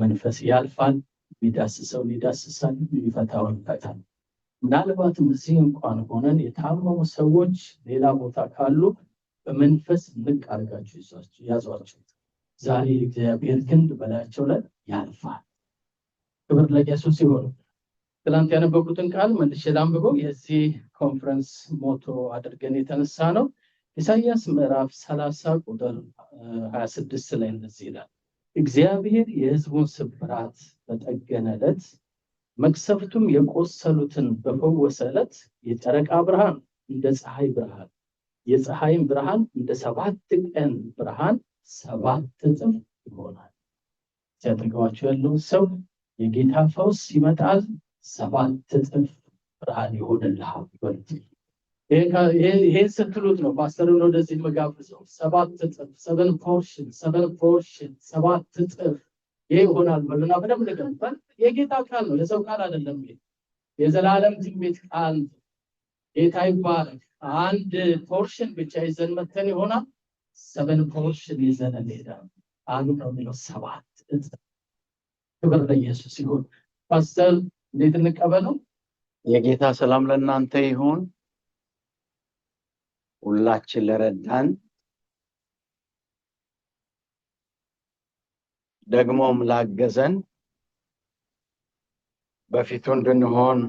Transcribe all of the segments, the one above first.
መንፈስ ያልፋል ይዳስሰው ይዳስሳል ይፈታው ይፈታል ምናልባትም እዚህ እንኳን ሆነን የታመሙ ሰዎች ሌላ ቦታ ካሉ በመንፈስ ልቅ አድርጋችሁ ያዟቸው ዛሬ እግዚአብሔር ክንድ በላያቸው ላይ ያልፋል ክብር ለኢየሱስ ይሁን ትላንት ያነበብኩትን ቃል መልሼ ላንብበው የዚህ ኮንፈረንስ ሞቶ አድርገን የተነሳ ነው ኢሳይያስ ምዕራፍ 30 ቁጥር 26 ላይ እንደዚህ ይላል እግዚአብሔር የሕዝቡን ስብራት በጠገነለት መቅሰፍቱም የቆሰሉትን በፈወሰለት የጨረቃ ብርሃን እንደ ፀሐይ ብርሃን የፀሐይም ብርሃን እንደ 7 ቀን ብርሃን 7 እጥፍ ይሆናል ሲያጠገባችሁ ያለው ሰው የጌታ ፈውስ ይመጣል 7 እጥፍ ብርሃን ይሆንልሃል ወልቲ ይሄ ስትሉት ነው ፓስተሩን ወደዚህ መጋብዘው 7 እጥፍ 7 ፖርሽን 7 እጥፍ ይሆናል በሉና በደም ለቀምጣል የጌታ ቃል ነው ለሰው ቃል አይደለም የዘላለም ትንቢት ቃል ጌታ ይባረክ አንድ ፖርሽን ብቻ ይዘን መተን ይሆናል 7 ፖርሽን ይዘን እንሄዳለን አሉ ነው የሚለው 7 እጥፍ ክብር ለኢየሱስ ይሁን ፓስተር እንዴት እንቀበለው የጌታ ሰላም ለእናንተ ይሁን ሁላችን ለረዳን ደግሞም ላገዘን በፊቱ እንድንሆን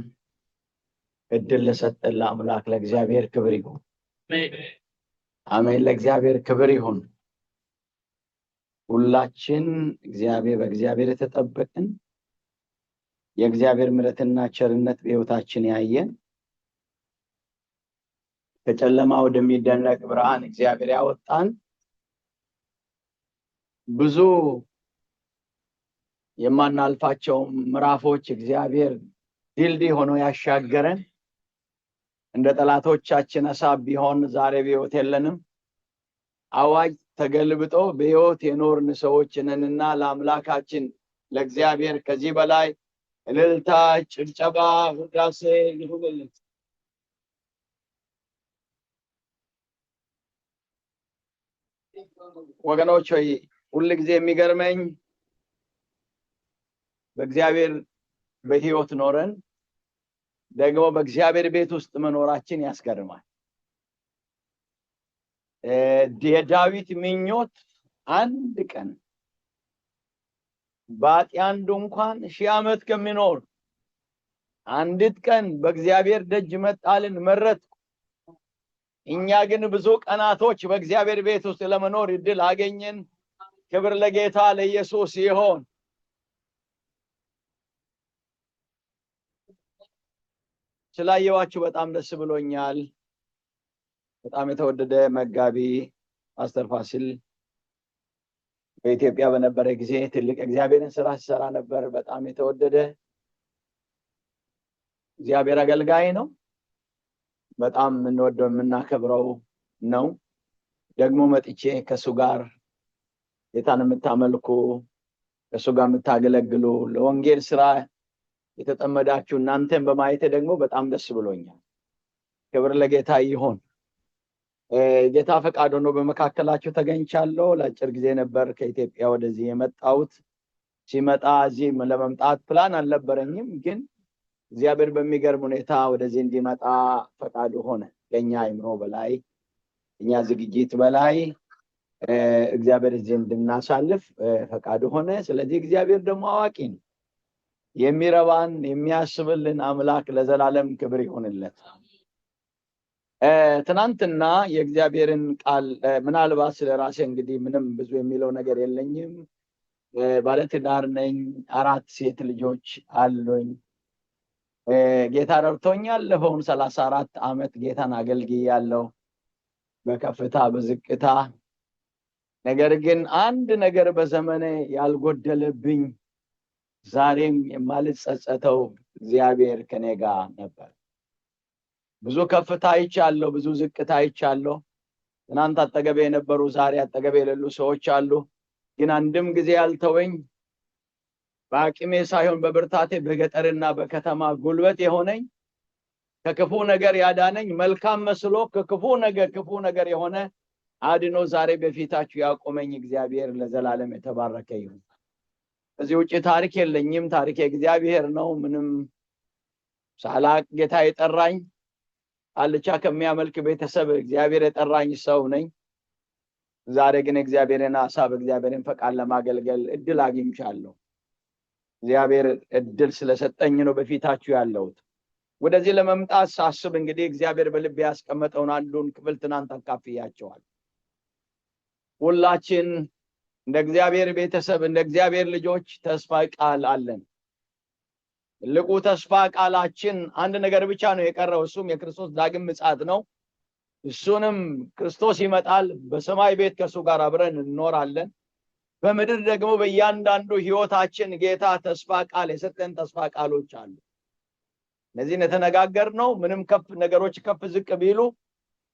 እድል ለሰጠን ለአምላክ ለእግዚአብሔር ክብር ይሁን አሜን ለእግዚአብሔር ክብር ይሁን ሁላችን በእግዚአብሔር የተጠበቅን የእግዚአብሔር ምሕረትና ቸርነት በሕይወታችን ያየን ከጨለማ ወደሚደነቅ ብርሃን እግዚአብሔር ያወጣን ብዙ የማናልፋቸው ምዕራፎች እግዚአብሔር ድልድይ ሆኖ ያሻገረን እንደ ጠላቶቻችን ሐሳብ ቢሆን ዛሬ በሕይወት የለንም አዋጅ ተገልብጦ በሕይወት የኖርን ሰዎች ነንና ለአምላካችን ለእግዚአብሔር ከዚህ በላይ እልልታ ጭብጨባ ውዳሴ ይሁንልን ወገኖች ሆይ ሁልጊዜ የሚገርመኝ በእግዚአብሔር በሕይወት ኖረን ደግሞ በእግዚአብሔር ቤት ውስጥ መኖራችን ያስገርማል የዳዊት ምኞት አንድ ቀን በአጥያን ድንኳን 1000 ዓመት ከሚኖር አንዲት ቀን በእግዚአብሔር ደጅ መጣልን መረጥኩ እኛ ግን ብዙ ቀናቶች በእግዚአብሔር ቤት ውስጥ ለመኖር እድል አገኘን ክብር ለጌታ ለኢየሱስ ይሁን ስላየዋችሁ በጣም ደስ ብሎኛል በጣም የተወደደ መጋቢ ፓስተር ፋሲል በኢትዮጵያ በነበረ ጊዜ ትልቅ እግዚአብሔርን ስራ ሲሰራ ነበር በጣም የተወደደ እግዚአብሔር አገልጋይ ነው በጣም እንወደው የምናከብረው ነው ደግሞ መጥቼ ከሱ ጋር ጌታን የምታመልኩ ከሱ ጋር የምታገለግሉ ለወንጌል ስራ የተጠመዳችሁ እናንተን በማየት ደግሞ በጣም ደስ ብሎኛል ክብር ለጌታ ይሁን ጌታ ፈቃድ ሆኖ በመካከላችሁ ተገኝቻለሁ ለአጭር ጊዜ ነበር ከኢትዮጵያ ወደዚህ የመጣሁት ሲመጣ እዚህ ለመምጣት ፕላን አልነበረኝም ግን እግዚአብሔር በሚገርም ሁኔታ ወደዚህ እንዲመጣ ፈቃዱ ሆነ ከኛ አይምሮ በላይ እኛ ዝግጅት በላይ እግዚአብሔር እዚህ እንድናሳልፍ ፈቃዱ ሆነ ስለዚህ እግዚአብሔር ደግሞ አዋቂ ነው የሚረባን የሚያስብልን አምላክ ለዘላለም ክብር ይሁንለት ትናንትና የእግዚአብሔርን ቃል ምናልባት ስለራሴ እንግዲህ ምንም ብዙ የሚለው ነገር የለኝም ባለትዳር ነኝ 4 ሴት ልጆች አሉኝ ጌታ ረድቶኛል ለፈውን 34 ዓመት ጌታን አገልግያለሁ በከፍታ በዝቅታ ነገር ግን አንድ ነገር በዘመኔ ያልጎደለብኝ ዛሬም የማልጸጸተው እግዚአብሔር ከኔ ጋር ነበር ብዙ ከፍታ አይቻለሁ ብዙ ዝቅታ አይቻለሁ ትናንት አጠገቤ የነበሩ ዛሬ አጠገቤ የሌሉ ሰዎች አሉ ግን አንድም ጊዜ ያልተወኝ በአቅሜ ሳይሆን በብርታቴ በገጠርና በከተማ ጉልበት የሆነኝ ከክፉ ነገር ያዳነኝ መልካም መስሎ ከክፉ ነገር የሆነ አድኖ ዛሬ በፊታችሁ ያቆመኝ እግዚአብሔር ለዘላለም የተባረከ ይሁን ከዚህ ውጪ ታሪክ የለኝም። ታሪክ እግዚአብሔር ነው። ምንም ሳላቅ ጌታ የጠራኝ አልቻ ከሚያመልክ ቤተሰብ እግዚአብሔር የጠራኝ ሰው ነኝ። ዛሬ ግን እግዚአብሔርን ሐሳብ እግዚአብሔርን ፈቃድ ለማገልገል እድል አግኝቻለሁ። እግዚአብሔር እድል ስለሰጠኝ ነው በፊታችሁ ያለሁት። ወደዚህ ለመምጣት ሳስብ እንግዲህ እግዚአብሔር በልቤ ያስቀመጠውን አንዱን ክፍል ትናንት አካፍያቸዋለሁ። ሁላችን እንደ እግዚአብሔር ቤተሰብ እንደ እግዚአብሔር ልጆች ተስፋ ቃል አለን። ትልቁ ተስፋ ቃላችን አንድ ነገር ብቻ ነው የቀረው፣ እሱም የክርስቶስ ዳግም ምጽአት ነው። እሱንም ክርስቶስ ይመጣል፣ በሰማይ ቤት ከሱ ጋር አብረን እንኖራለን። በምድር ደግሞ በእያንዳንዱ ህይወታችን ጌታ ተስፋ ቃል የሰጠን ተስፋ ቃሎች አሉ። እነዚህን የተነጋገርነው ምንም ነገሮች ከፍ ዝቅ ቢሉ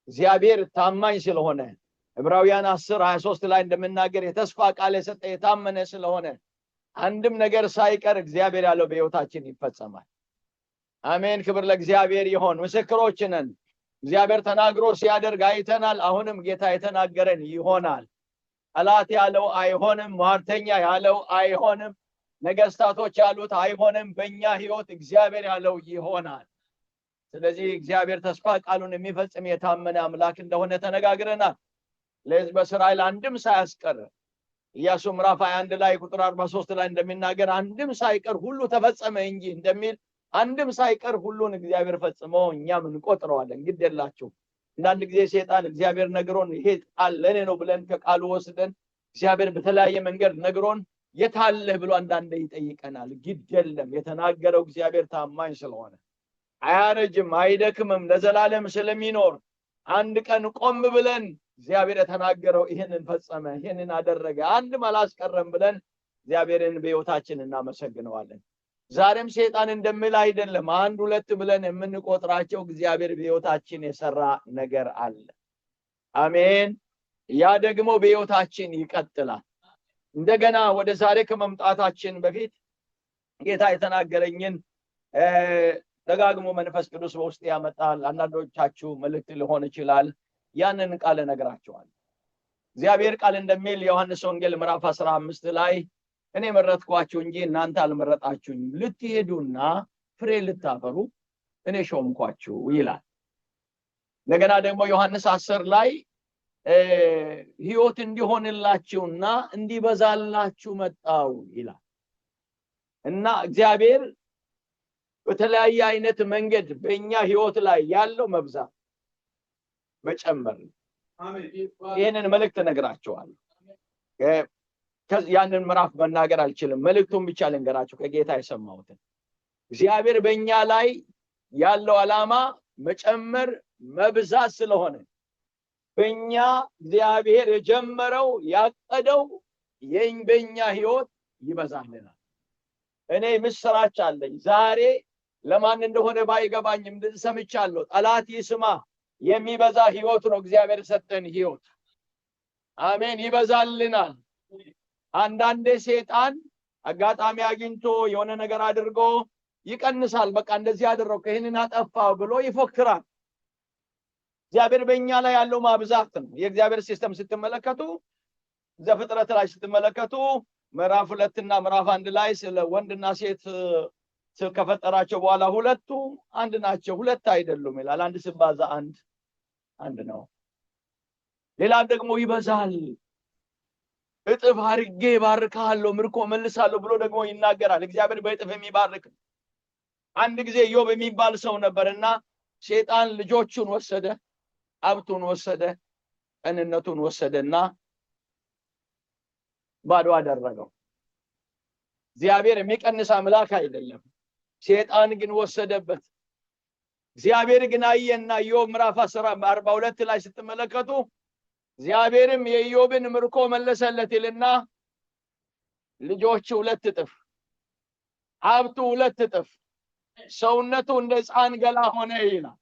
እግዚአብሔር ታማኝ ስለሆነ ዕብራውያን 10:23 ላይ እንደምናገር የተስፋ ቃል የሰጠ የታመነ ስለሆነ አንድም ነገር ሳይቀር እግዚአብሔር ያለው በህይወታችን ይፈጸማል። አሜን። ክብር ለእግዚአብሔር ይሁን። ምስክሮች ነን። እግዚአብሔር ተናግሮ ሲያደርግ አይተናል። አሁንም ጌታ የተናገረን ይሆናል። ጠላት ያለው አይሆንም፣ ሟርተኛ ያለው አይሆንም፣ ነገስታቶች ያሉት አይሆንም። በእኛ ህይወት እግዚአብሔር ያለው ይሆናል። ስለዚህ እግዚአብሔር ተስፋ ቃሉን የሚፈጽም የታመነ አምላክ እንደሆነ ተነጋግረናል። ለሕዝበ እስራኤል አንድም ሳያስቀር ኢያሱ ምዕራፍ 21 ላይ ቁጥር 43 ላይ እንደሚናገር አንድም ሳይቀር ሁሉ ተፈጸመ እንጂ እንደሚል አንድም ሳይቀር ሁሉን እግዚአብሔር ፈጽሞ እኛም እንቆጥረዋለን። ግድ የላችሁ። አንዳንድ ጊዜ ሰይጣን እግዚአብሔር ነግሮን ይሄ ቃል ለኔ ነው ብለን ከቃሉ ወስደን እግዚአብሔር በተለያየ መንገድ ነግሮን የታለህ ብሎ አንዳንዴ ይጠይቀናል። ግድ የለም። የተናገረው እግዚአብሔር ታማኝ ስለሆነ አያረጅም፣ አይደክምም፣ ለዘላለም ስለሚኖር አንድ ቀን ቆም ብለን እግዚአብሔር የተናገረው ይሄንን ፈጸመ፣ ይሄንን አደረገ፣ አንድም አላስቀረም ብለን እግዚአብሔርን በሕይወታችን እናመሰግነዋለን። ዛሬም ሰይጣን እንደሚል አይደለም። አንድ ሁለት ብለን የምንቆጥራቸው እግዚአብሔር በሕይወታችን የሰራ ነገር አለ። አሜን። ያ ደግሞ በሕይወታችን ይቀጥላል። እንደገና ወደ ዛሬ ከመምጣታችን በፊት ጌታ የተናገረኝን ደጋግሞ መንፈስ ቅዱስ በውስጥ ያመጣል። አንዳንዶቻችሁ መልእክት ሊሆን ይችላል። ያንን ቃል እነግራችኋለሁ። እግዚአብሔር ቃል እንደሚል ዮሐንስ ወንጌል ምዕራፍ 15 ላይ እኔ መረጥኳችሁ እንጂ እናንተ አልመረጣችሁኝም፣ ልትሄዱና ፍሬ ልታፈሩ እኔ ሾምኳችሁ ይላል። እንደገና ደግሞ ዮሐንስ 10 ላይ ሕይወት እንዲሆንላችሁና እንዲበዛላችሁ መጣው ይላል። እና እግዚአብሔር በተለያየ አይነት መንገድ በእኛ ሕይወት ላይ ያለው መብዛት መጨመር። ይህንን መልእክት እነግራችኋለሁ። ያንን ምዕራፍ መናገር አልችልም። መልእክቱን ብቻ ልንገራችሁ ከጌታ የሰማሁትን። እግዚአብሔር በእኛ ላይ ያለው ዓላማ መጨመር መብዛት ስለሆነ በእኛ እግዚአብሔር የጀመረው ያቀደው በእኛ ሕይወት ይበዛልናል። እኔ ምስራች አለኝ ዛሬ ለማን እንደሆነ ባይገባኝም ሰምቻለሁ። ጠላት ይስማ። የሚበዛ ሕይወት ነው እግዚአብሔር ሰጠን ሕይወት። አሜን። ይበዛልናል። አንዳንዴ ሰይጣን አጋጣሚ አግኝቶ የሆነ ነገር አድርጎ ይቀንሳል። በቃ እንደዚህ አደረኩ ይሄንን አጠፋው ብሎ ይፎክራል። እግዚአብሔር በእኛ ላይ ያለው ማብዛት ነው። የእግዚአብሔር ሲስተም ስትመለከቱ ዘፍጥረት ላይ ስትመለከቱ ምዕራፍ 2 እና ምዕራፍ 1 ላይ ስለ ወንድና ሴት ከፈጠራቸው በኋላ ሁለቱ አንድ ናቸው፣ ሁለት አይደሉም ይላል። አንድ ሲባዛ አንድ ነው። ሌላ ደግሞ ይበዛል፣ እጥፍ አድርጌ ባርካለሁ፣ ምርኮ መልሳለሁ ብሎ ደግሞ ይናገራል። እግዚአብሔር በእጥፍ የሚባርክ። አንድ ጊዜ ኢዮብ የሚባል ሰው ነበርና ሰይጣን ልጆቹን ወሰደ፣ ሀብቱን ወሰደ፣ ጤንነቱን ወሰደና ባዶ አደረገው። እግዚአብሔር የሚቀንስ አምላክ አይደለም። ሰይጣን ግን ወሰደበት። እግዚአብሔር ግን አየና ኢዮብ ምዕራፍ 42 ላይ ስትመለከቱ እግዚአብሔርም የኢዮብን ምርኮ መለሰለት ይልና ልጆቹ 2 እጥፍ፣ ሀብቱ 2 እጥፍ፣ ሰውነቱ እንደ ሕፃን ገላ ሆነ ይላል።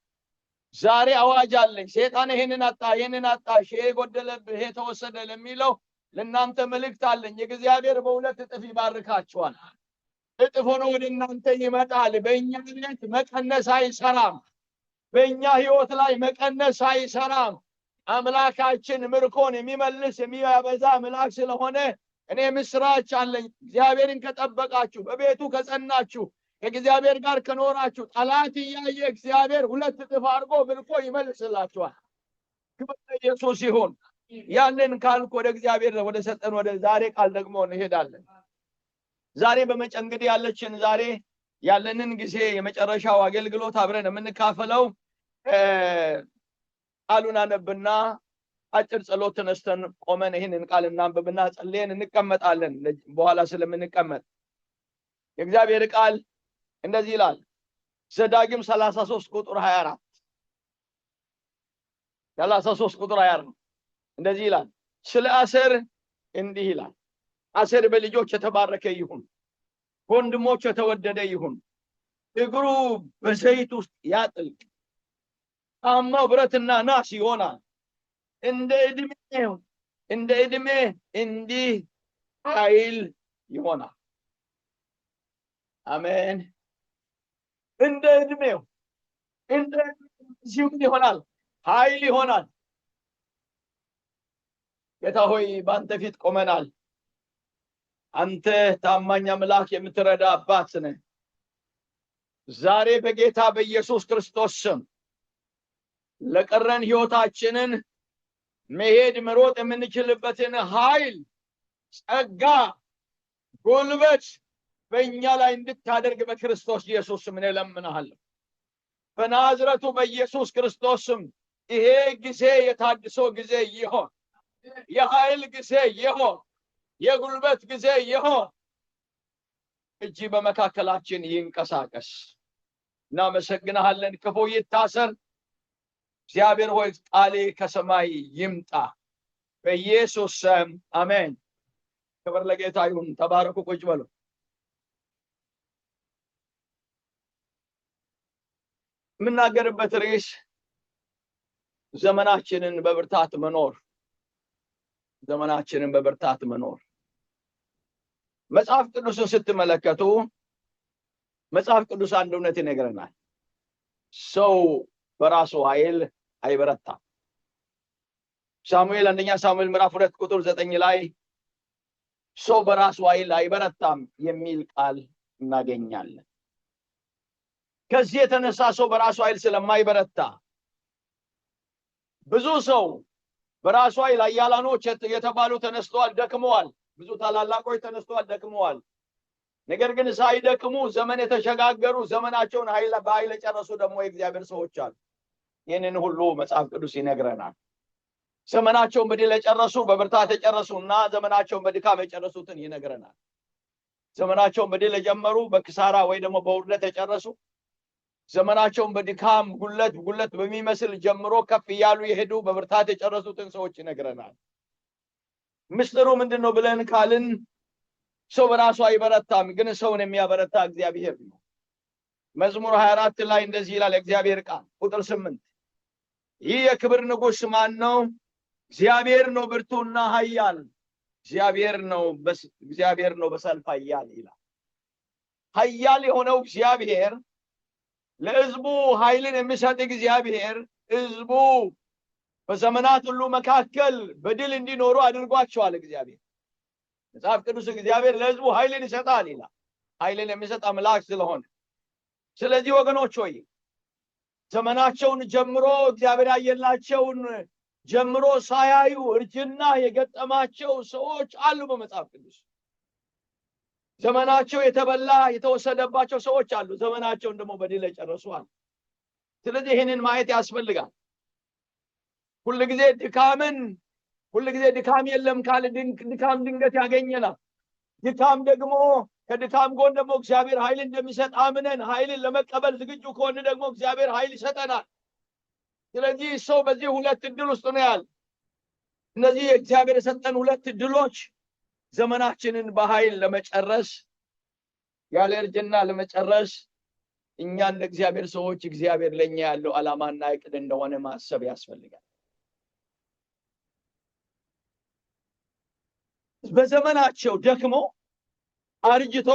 ዛሬ አዋጅ አለኝ። ሰይጣን ይሄንን አጣ፣ ይሄንን አጣ፣ ይሄ ጎደለብህ፣ ይሄ ተወሰደ ለሚለው ለእናንተ መልእክት አለኝ። እግዚአብሔር በ2 እጥፍ ይባርካችኋል። እጥፍ ሆኖ ወደ እናንተ ይመጣል። በእኛ ቤት መቀነስ አይሰራም። በእኛ ሕይወት ላይ መቀነስ አይሰራም። አምላካችን ምርኮን የሚመልስ የሚያበዛ አምላክ ስለሆነ እኔ ምስራች አለኝ። እግዚአብሔርን ከጠበቃችሁ፣ በቤቱ ከጸናችሁ፣ ከእግዚአብሔር ጋር ከኖራችሁ ጠላት እያየ እግዚአብሔር 2 እጥፍ አድርጎ ምርኮ ይመልስላችኋል። ክብር ለኢየሱስ ይሁን። ያንን ካልኩ ወደ እግዚአብሔር ወደ ሰጠን ወደ ዛሬ ቃል ደግሞ እንሄዳለን። ዛሬ እንግዲህ ዛሬ ያለንን ጊዜ የመጨረሻው አገልግሎት አብረን የምንካፈለው ቃሉን አነብና አጭር ጸሎት ተነስተን ቆመን ይሄንን ቃል እናንብብና ጸልየን እንቀመጣለን። በኋላ ስለምንቀመጥ የእግዚአብሔር ቃል እንደዚህ ይላል። ዘዳግም 33 ቁጥር 24 33 ቁጥር 24 እንደዚህ ይላል። ስለ አሴር እንዲህ ይላል። አሴር በልጆች የተባረከ ይሁን፣ ወንድሞች የተወደደ ይሁን። እግሩ በዘይት ውስጥ ያጥልቅ፣ ጫማው ብረትና ናስ ይሆናል። እንደ ዕድሜ እንዲህ ኃይል ይሆናል። አሜን። እንደ ዕድሜው ምን ይሆናል? ኃይል ይሆናል። ጌታ ሆይ በአንተ ፊት ቆመናል። አንተ ታማኝ አምላክ፣ የምትረዳ አባት ነህ። ዛሬ በጌታ በኢየሱስ ክርስቶስ ስም ለቀረን ሕይወታችንን መሄድ መሮጥ የምንችልበትን ኃይል፣ ጸጋ፣ ጉልበት በእኛ ላይ እንድታደርግ በክርስቶስ ኢየሱስ ስም እለምንሃለሁ። በናዝረቱ በኢየሱስ ክርስቶስ ስም ይሄ ጊዜ የታድሶ ጊዜ ይሆን፣ የኃይል ጊዜ ይሆን፣ የጉልበት ጊዜ ይሆን። እጅ በመካከላችን ይንቀሳቀስ። እናመሰግንሃለን። ክፉ ይታሰር። እግዚአብሔር ሆይ ቃሌ ከሰማይ ይምጣ በኢየሱስ ስም አሜን። ክብር ለጌታ ይሁን። ተባረኩ። ቁጭ በሉ። የምናገርበት ርዕስ ዘመናችንን በብርታት መኖር። ዘመናችንን በብርታት መኖር። መጽሐፍ ቅዱስን ስትመለከቱ መጽሐፍ ቅዱስ አንድ እውነት ይነግረናል። ሰው በራሱ ኃይል አይበረታም። አንደኛ ሳሙኤል ምዕራፍ 2 ቁጥር 9 ላይ ሰው በራሱ ኃይል አይበረታም የሚል ቃል እናገኛለን። ከዚህ የተነሳ ሰው በራሱ ኃይል ስለማይበረታ ብዙ ሰው በራሱ ኃይል ኃያላኖች የተባሉ ተነስተዋል፣ ደክመዋል። ብዙ ታላላቆች ተነስተዋል፣ ደክመዋል። ነገር ግን ሳይደክሙ ዘመን የተሸጋገሩ ዘመናቸውን በኃይል የጨረሱ ደግሞ የእግዚአብሔር ሰዎች አሉ። ይህንን ሁሉ መጽሐፍ ቅዱስ ይነግረናል። ዘመናቸውን በድል የጨረሱ፣ በብርታት የጨረሱና ዘመናቸውን በድካም የጨረሱትን ይነግረናል። ዘመናቸውን በድል የጀመሩ በክሳራ ወይ ደግሞ በውርደት የጨረሱ፣ ዘመናቸውን በድካም ጉለት በሚመስል ጀምሮ ከፍ እያሉ የሄዱ በብርታት የጨረሱትን ሰዎች ይነግረናል። ምስጢሩ ምንድነው ብለን ካልን ሰው በራሱ አይበረታም፣ ግን ሰውን የሚያበረታ እግዚአብሔር ነው። መዝሙር 24 ላይ እንደዚህ ይላል እግዚአብሔር ቃል ቁጥር 8 ይህ የክብር ንጉስ ማን ነው? እግዚአብሔር ነው ብርቱና ኃያል፣ እግዚአብሔር ነው በሰልፍ ኃያል ይላል። ኃያል የሆነው እግዚአብሔር፣ ለሕዝቡ ኃይልን የሚሰጥ እግዚአብሔር ሕዝቡ በዘመናት ሁሉ መካከል በድል እንዲኖሩ አድርጓቸዋል። እግዚአብሔር መጽሐፍ ቅዱስ እግዚአብሔር ለሕዝቡ ኃይልን ይሰጣል ይላል። ኃይልን የሚሰጥ አምላክ ስለሆነ ስለዚህ ወገኖች ሆይ ዘመናቸውን ጀምሮ እግዚአብሔር ያየላቸውን ጀምሮ ሳያዩ እርጅና የገጠማቸው ሰዎች አሉ በመጽሐፍ ቅዱስ። ዘመናቸው የተበላ የተወሰደባቸው ሰዎች አሉ። ዘመናቸውን ደግሞ በድል የጨረሱ አሉ። ስለዚህ ይህንን ማየት ያስፈልጋል። ሁልጊዜ ድካም የለም ካለ ድካም ድንገት ያገኘናል። ድካም ደግሞ ከድካም ጎን ደግሞ እግዚአብሔር ኃይል እንደሚሰጥ አምነን ኃይልን ለመቀበል ዝግጁ ከሆነ ደግሞ እግዚአብሔር ኃይል ይሰጠናል። ስለዚህ ሰው በዚህ 2 እድል ውስጥ ነው ያለ። እነዚህ እግዚአብሔር የሰጠን 2 እድሎች ዘመናችንን በኃይል ለመጨረስ፣ ያለ እርጅና ለመጨረስ እኛ እንደ እግዚአብሔር ሰዎች እግዚአብሔር ለኛ ያለው ዓላማና ዕቅድ እንደሆነ ማሰብ ያስፈልጋል። በዘመናቸው ደክሞ አርጅቶ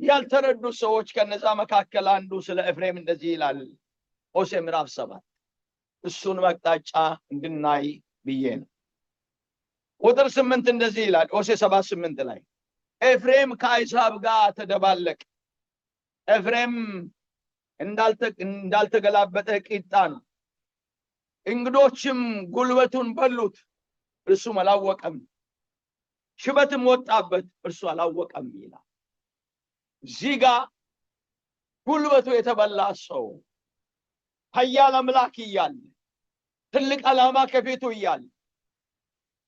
ያልተረዱ ሰዎች ከነዛ መካከል አንዱ ስለ ኤፍሬም እንደዚህ ይላል ሆሴዕ ምዕራፍ 7 እሱን መቅጣጫ እንድናይ ብዬ ነው። ቁጥር 8 እንደዚህ ይላል። ሆሴዕ 7:8 ላይ ኤፍሬም ከአሕዛብ ጋር ተደባለቀ። ኤፍሬም እንዳልተገላበጠ ቂጣ ነው። እንግዶችም ጉልበቱን በሉት፣ እርሱም አላወቀም። ሽበትም ወጣበት፣ እርሱ አላወቀም ይላል። እዚህ ጋር ጉልበቱ የተበላ ሰው ኃያል አምላክ እያለ ትልቅ ዓላማ ከፊቱ እያለ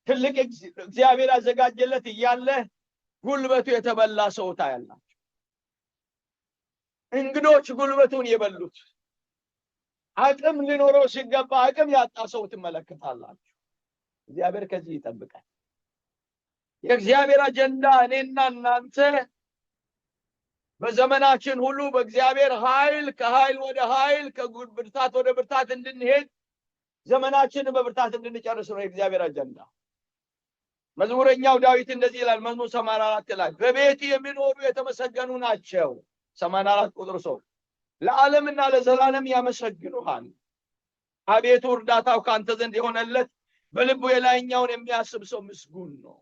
ትልቅ እግዚአብሔር ያዘጋጀለት እያለ ጉልበቱ የተበላ ሰው ታያላችሁ። እንግዶች ጉልበቱን የበሉት፣ አቅም ሊኖረው ሲገባ አቅም ያጣ ሰው ትመለከታላችሁ። እግዚአብሔር ከዚህ ይጠብቃል። የእግዚአብሔር አጀንዳ እኔና እናንተ በዘመናችን ሁሉ በእግዚአብሔር ኃይል ከኃይል ወደ ኃይል ከብርታት ወደ ብርታት እንድንሄድ ዘመናችንን በብርታት እንድንጨርስ ነው የእግዚአብሔር አጀንዳ። መዝሙረኛው ዳዊት እንደዚህ ይላል መዝሙር 84 ላይ በቤት የሚኖሩ የተመሰገኑ ናቸው። 84 ቁጥር 3 ለዓለምና ለዘላለም ያመሰግኑሃል። አቤቱ እርዳታው ካንተ ዘንድ የሆነለት በልቡ የላይኛውን የሚያስብ ሰው ምስጉን ነው።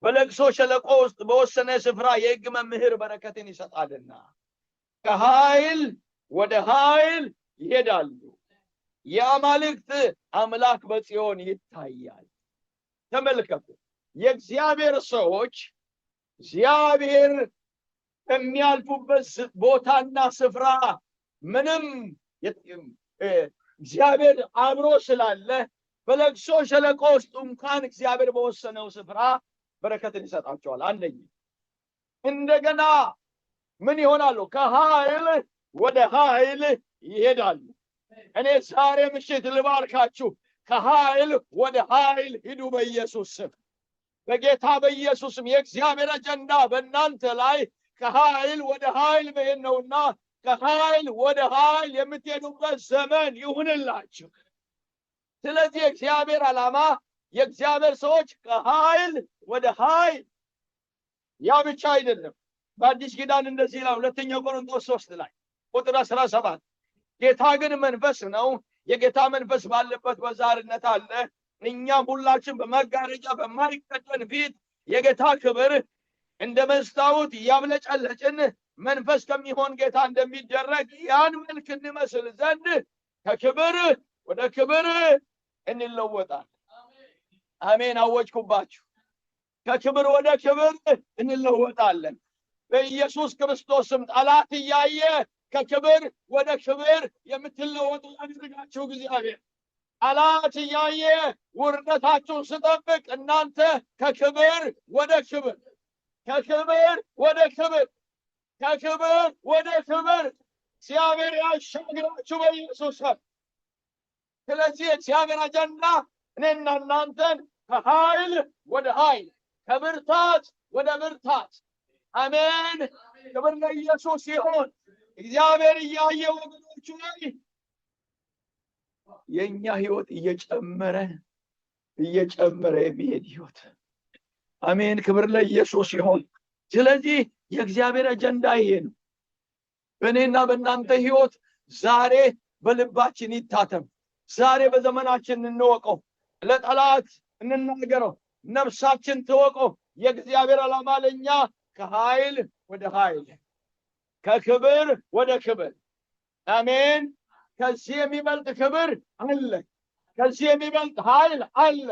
በለቅሶ ሸለቆ ውስጥ በወሰነ ስፍራ የሕግ መምህር በረከትን ይሰጣልና ከኃይል ወደ ኃይል ይሄዳሉ። የአማልክት አምላክ በጽዮን ይታያል። ተመልከቱ፣ የእግዚአብሔር ሰዎች እግዚአብሔር የሚያልፉበት ቦታና ስፍራ ምንም እግዚአብሔር አብሮ ስላለ በለቅሶ ሸለቆ ውስጥ እንኳን እግዚአብሔር በወሰነው ስፍራ በረከትን ይሰጣቸዋል። አንደኛ እንደገና ምን ይሆናሉ? ከኃይል ወደ ኃይል ይሄዳሉ። እኔ ዛሬ ምሽት ልባርካችሁ፣ ከኃይል ወደ ኃይል ሂዱ በኢየሱስ ስም። በጌታ በኢየሱስ ስም የእግዚአብሔር አጀንዳ በእናንተ ላይ ከኃይል ወደ ኃይል መሄድ ነውና ከኃይል ወደ ኃይል የምትሄዱበት ዘመን ይሁንላችሁ። ስለዚህ የእግዚአብሔር ዓላማ የእግዚአብሔር ሰዎች ከኃይል ወደ ኃይል። ያ ብቻ አይደለም። በአዲስ ኪዳን እንደዚህ ይላል 2 ቆሮንቶስ 3 ላይ ቁጥር 17 ጌታ ግን መንፈስ ነው፣ የጌታ መንፈስ ባለበት በዛርነት አለ። እኛም ሁላችን በመጋረጃ በማይቀደን ፊት የጌታ ክብር እንደ መስታወት እያብለጨለጭን መንፈስ ከሚሆን ጌታ እንደሚደረግ ያን መልክ እንመስል ዘንድ ከክብር ወደ ክብር እንለወጣለን። አሜን። አወጅኩባችሁ። ከክብር ወደ ክብር እንለወጣለን በኢየሱስ ክርስቶስም። ጠላት እያየ ከክብር ወደ ክብር የምትለወጡ ያድርጋችሁ እግዚአብሔር። ጠላት እያየ ውርደታችሁን ስጠብቅ እናንተ ከክብር ወደ ክብር፣ ከክብር ወደ ክብር፣ ከክብር ወደ ክብር እግዚአብሔር ያሻግራችሁ በኢየሱስ ስም። ስለዚህ የእግዚአብሔር አጀንዳ እኔና እናንተን ከኃይል ወደ ኃይል፣ ከብርታት ወደ ብርታት። አሜን። ክብር ለኢየሱስ ይሁን። እግዚአብሔር እያየ ወገኖቹ ላይ የኛ ህይወት እየጨመረ የሚሄድ ህይወት። አሜን። ክብር ለኢየሱስ ይሁን። ስለዚህ የእግዚአብሔር አጀንዳ ይሄ ነው። በእኔና በእናንተ ህይወት ዛሬ በልባችን ይታተም። ዛሬ በዘመናችን እንወቀው። ለጠላት እንናገረው። ነፍሳችን ትወቀው። የእግዚአብሔር ዓላማ ለኛ ከኃይል ወደ ኃይል፣ ከክብር ወደ ክብር። አሜን። ከዚህ የሚበልጥ ክብር አለ። ከዚህ የሚበልጥ ኃይል አለ።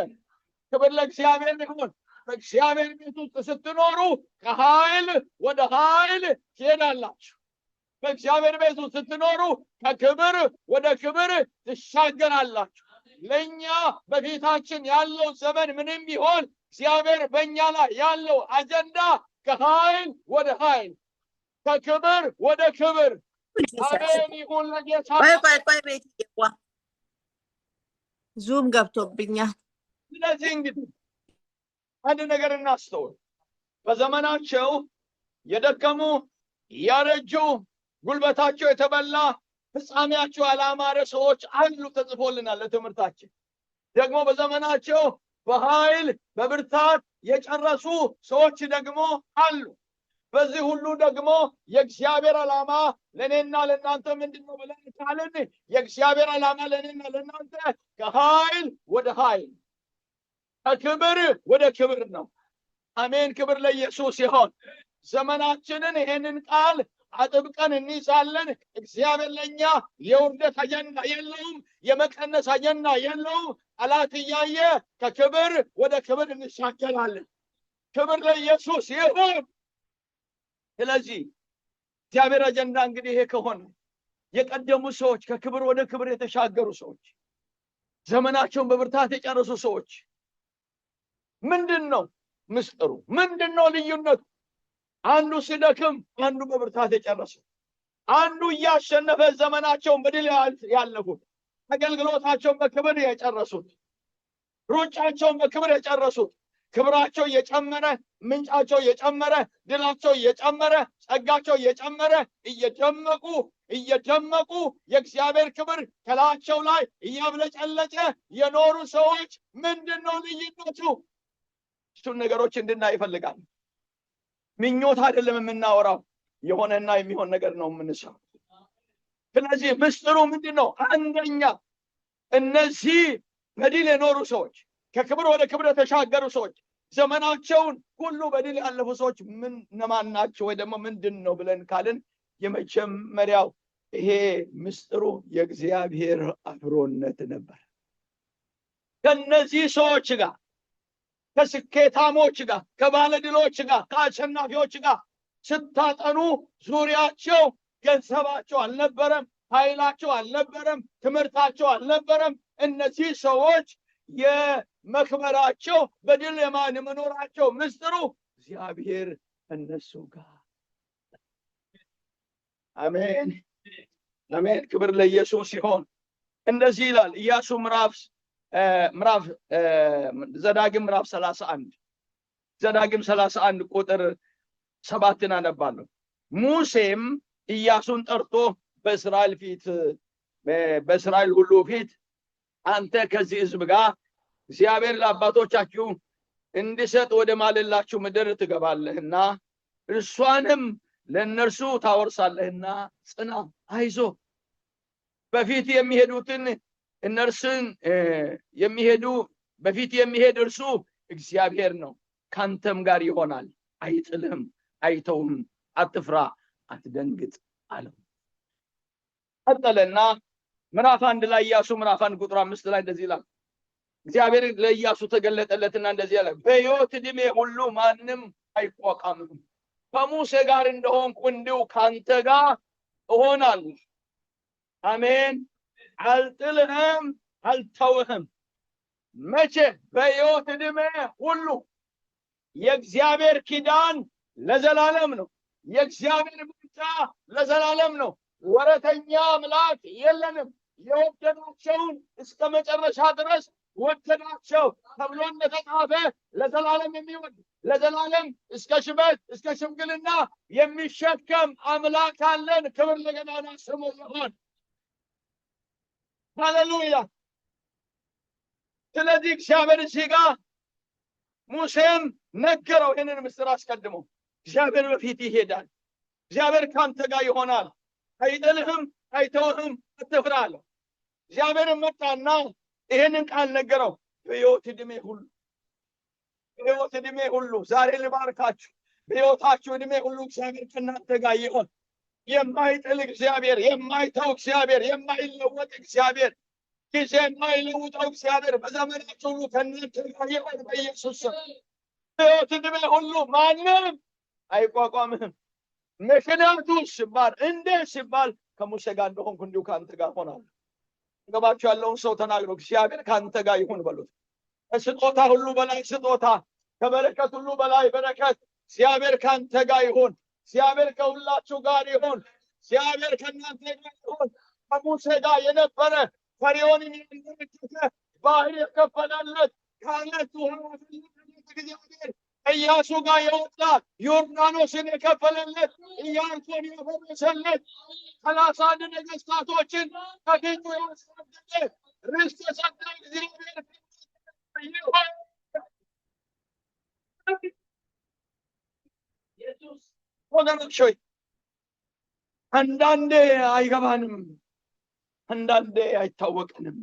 ክብር ለእግዚአብሔር ይሁን። በእግዚአብሔር ቤት ውስጥ ስትኖሩ ከኃይል ወደ ኃይል ትሄዳላችሁ። በእግዚአብሔር ቤት ውስጥ ስትኖሩ ከክብር ወደ ክብር ትሻገራላችሁ። ለኛ በፊታችን ያለው ዘመን ምንም ቢሆን እግዚአብሔር በእኛ ላይ ያለው አጀንዳ ከኃይል ወደ ኃይል፣ ከክብር ወደ ክብር። አሜን ይሁን ለጌታ። ቆይ ቤትዬዋ ዙም ገብቶብኛል። ስለዚህ እንግዲህ አንድ ነገር እናስተውል። በዘመናቸው የደከሙ ያረጁ ጉልበታቸው የተበላ ፍጻሜያቸው ያላማረ ሰዎች አሉ፣ ተጽፎልናል ለትምህርታችን። ደግሞ በዘመናቸው በኃይል በብርታት የጨረሱ ሰዎች ደግሞ አሉ። በዚህ ሁሉ ደግሞ የእግዚአብሔር ዓላማ ለእኔና ለእናንተ ምንድን ነው ብለን ካልን የእግዚአብሔር ዓላማ ለእኔና ለእናንተ ከኃይል ወደ ኃይል፣ ከክብር ወደ ክብር ነው። አሜን። ክብር ለኢየሱስ ይሁን። ዘመናችንን ይሄንን ቃል አጥብቀን እንይዛለን። እግዚአብሔር ለኛ የውርደት አጀንዳ የለውም፣ የመቀነስ አጀንዳ የለውም። ጠላት እያየ ከክብር ወደ ክብር እንሻገራለን። ክብር ለኢየሱስ ይሁን። ስለዚህ እግዚአብሔር አጀንዳ እንግዲህ ይሄ ከሆነ የቀደሙ ሰዎች፣ ከክብር ወደ ክብር የተሻገሩ ሰዎች፣ ዘመናቸውን በብርታት የጨረሱ ሰዎች ምንድነው ምስጢሩ? ምንድነው ልዩነቱ? አንዱ ሲደክም፣ አንዱ በብርታት የጨረሱ፣ አንዱ እያሸነፈ ዘመናቸውን በድል ያለፉት፣ አገልግሎታቸውን በክብር የጨረሱት፣ ሩጫቸውን በክብር የጨረሱት፣ ክብራቸው እየጨመረ፣ ምንጫቸው እየጨመረ፣ ድላቸው እየጨመረ፣ ጸጋቸው እየጨመረ፣ እየደመቁ የእግዚአብሔር ክብር ከላያቸው ላይ እያብለጨለጨ የኖሩ ሰዎች ምንድነው ልዩነቱ? እሱን ነገሮች እንድናይ ይፈልጋል። ምኞት አይደለም የምናወራው፣ የሆነና የሚሆን ነገር ነው የምንሰራው። ስለዚህ ምስጢሩ ምንድነው? አንደኛ እነዚህ በድል የኖሩ ሰዎች፣ ከክብር ወደ ክብር የተሻገሩ ሰዎች፣ ዘመናቸውን ሁሉ በድል ያለፉ ሰዎች እነማን ናቸው? ወይ ደግሞ ምንድነው ብለን ካልን የመጀመሪያው ይሄ ምስጢሩ የእግዚአብሔር አብሮነት ነበር። ከነዚህ ሰዎች ጋር፣ ከስኬታሞች ጋር፣ ከባለድሎች ጋር፣ ከአሸናፊዎች ጋር ስታጠኑ ዙሪያቸው ገንዘባቸው አልነበረም፣ ኃይላቸው አልነበረም፣ ትምህርታቸው አልነበረም። እነዚህ ሰዎች የመክበራቸው፣ በድል የመኖራቸው ምስጢሩ እግዚአብሔር እነሱ ጋር። አሜን አሜን። ክብር ለኢየሱስ ይሁን። እንደዚህ ይላል ኢያሱ ዘዳግም ምዕራፍ 31 ዘዳግም 31 ቁጥር 7 አነባለሁ። ሙሴም ኢያሱን ጠርቶ በእስራኤል ሁሉ ፊት አንተ ከዚህ ሕዝብ ጋር እግዚአብሔር ለአባቶቻችሁ እንዲሰጥ ወደ ማለላችሁ ምድር ትገባለህና እርሷንም ለእነርሱ ታወርሳለህና ጽና፣ አይዞ። በፊት የሚሄዱትን እነርሱን በፊት የሚሄድ እርሱ እግዚአብሔር ነው፣ ካንተም ጋር ይሆናል፣ አይጥልህም፣ አይተውም፣ አትፍራ፣ አትደንግጥ አለው። ቀጠለና ምዕራፍ 1 ላይ ኢያሱ ምዕራፍ 1 ቁጥር 5 ላይ እንደዚህ ይላል። እግዚአብሔር ለኢያሱ ተገለጠለትና እንደዚህ አለ፣ በሕይወት ዕድሜ ሁሉ ማንም አይቋቋምም። ከሙሴ ጋር እንደሆንኩ እንዲሁ ካንተ ጋር እሆናለሁ። አሜን። አልጥልህም፣ አልተውህም። መቼ? በሕይወት ዕድሜ ሁሉ። የእግዚአብሔር ኪዳን ለዘላለም ነው። የእግዚአብሔር ምርጫ ለዘላለም ነው። ወረተኛ አምላክ የለንም። የወደዳቸውን እስከ መጨረሻ ድረስ ወደዳቸው ተብሎ እንደተጻፈ ለዘላለም የሚወድ፣ ለዘላለም እስከ ሽበት እስከ ሽምግልና የሚሸከም አምላክ አለን። ክብር ለገናና ስሙ ይሁን። ሃሌሉያ። ስለዚህ እግዚአብሔር እዚህ ጋር ሙሴም ነገረው ይህንን ምስጢር አስቀድሞ። እግዚአብሔር በፊት ይሄዳል፣ እግዚአብሔር ካንተ ጋር ይሆናል፣ አይጥልህም፣ አይተውህም፣ አትፍራ አለው። እግዚአብሔር መጣና ይህንን ቃል ነገረው። በሕይወት ዕድሜ ሁሉ ዛሬ ልባርካችሁ። በሕይወታችሁ ዕድሜ ሁሉ እግዚአብሔር ከእናንተ ጋር ይሆን። የማይጥል እግዚአብሔር፣ የማይተው እግዚአብሔር፣ የማይለወጥ እግዚአብሔር፣ ጊዜ የማይለውጠው እግዚአብሔር በዘመናችሁ ሁሉ ከእናንተ ጋር ይሆን በኢየሱስ ስም። በሕይወት ዕድሜ ሁሉ ማንም አይቋቋምህም። ምክንያቱ ሲባል እንዴት ሲባል ከሙሴ ጋር እንደሆንኩ እንዲሁ ከአንተ ጋር ሆናለሁ። ገባችሁ? ያለውን ሰው ተናግሮ እግዚአብሔር ከአንተ ጋር ይሁን በሉት። ከስጦታ ሁሉ በላይ ስጦታ፣ ከበረከት ሁሉ በላይ በረከት እግዚአብሔር ከአንተ ጋር ይሁን። እግዚአብሔር ከሁላችሁ ጋር ይሁን። እግዚአብሔር ከእናንተ ጋር ይሁን። ከሙሴ ጋር የነበረ ፈርዖንን ያንበረከከ ባህር የከፈለለት ከአለት ውሃ እግዚአብሔር ኢያሱ ጋር የወጣ ዮርዳኖስን የከፈለለት ኢያሪኮን ያፈረሰለት 31 ነገሥታቶችን ከፊቱ ያስወገደ ርስት የሰጠ እግዚአብሔር ይሁን። ወገኖች ሆይ አንዳንዴ አይገባንም፣ አንዳንዴ አይታወቅንም፣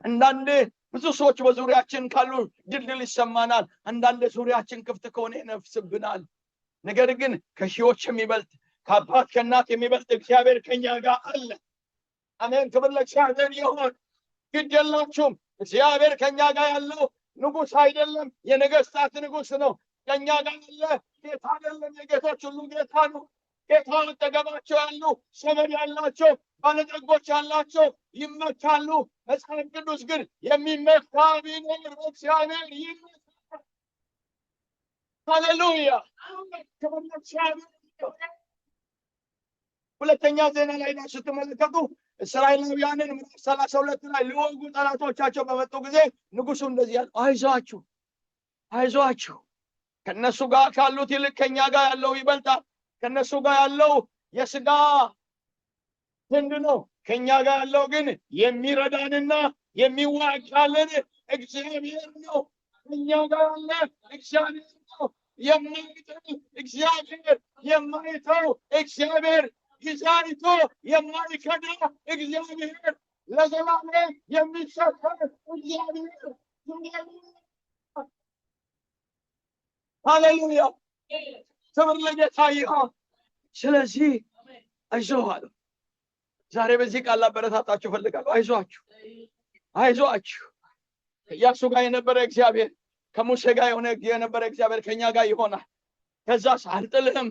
አንዳንዴ ብዙ ሰዎች በዙሪያችን ካሉ ድልድል ይሰማናል። አንዳንድ ዙሪያችን ክፍት ከሆነ ይነፍስብናል። ነገር ግን ከሺዎች የሚበልጥ ከአባት ከእናት የሚበልጥ እግዚአብሔር ከኛ ጋር አለ። አሜን። ክብር ለእግዚአብሔር ይሁን። ግድ የላችሁም። እግዚአብሔር ከኛ ጋር ያለው ንጉሥ አይደለም፣ የነገስታት ንጉሥ ነው። ከኛ ጋር ያለ ጌታ አይደለም፣ የጌቶች ሁሉ ጌታ ነው። ጌታ አጠገባቸው ያሉ ዘመድ ያላቸው ባለጠጎች ያላቸው ይመካሉ። መጽሐፍ ቅዱስ ግን የሚመካ ቢኖር በእግዚአብሔር ይመካል። ሃሌሉያ። ሁለተኛ ዜና ላይ ስትመለከቱ እስራኤላውያንን ምዕራፍ 32 ላይ ሊወጉ ጠላቶቻቸው በመጡ ጊዜ ንጉሱ እንደዚህ ያለ፣ አይዟችሁ አይዟችሁ፣ ከነሱ ጋር ካሉት ይልቅ ከኛ ጋር ያለው ይበልጣል። ከነሱ ጋር ያለው የሥጋ ክንድ ነው። ከኛ ጋር ያለው ግን የሚረዳንና የሚዋጋልን እግዚአብሔር ነው። ከኛ ጋር ያለ እግዚአብሔር ነው። የማይጥል እግዚአብሔር፣ የማይተው እግዚአብሔር፣ ይዛይቶ የማይከዳ እግዚአብሔር፣ ለዘላለም የሚሸከም እግዚአብሔር። ሃሌሉያ። ክብር ለጌታ ይሁን። ስለዚህ አይዞህ አለ። ዛሬ በዚህ ቃል ላበረታታችሁ እፈልጋለሁ። አይዟችሁ አይዟችሁ። ከኢያሱ ጋር የነበረ እግዚአብሔር፣ ከሙሴ ጋር የነበረ እግዚአብሔር ከኛ ጋር ይሆናል። ከዛስ አልጥልህም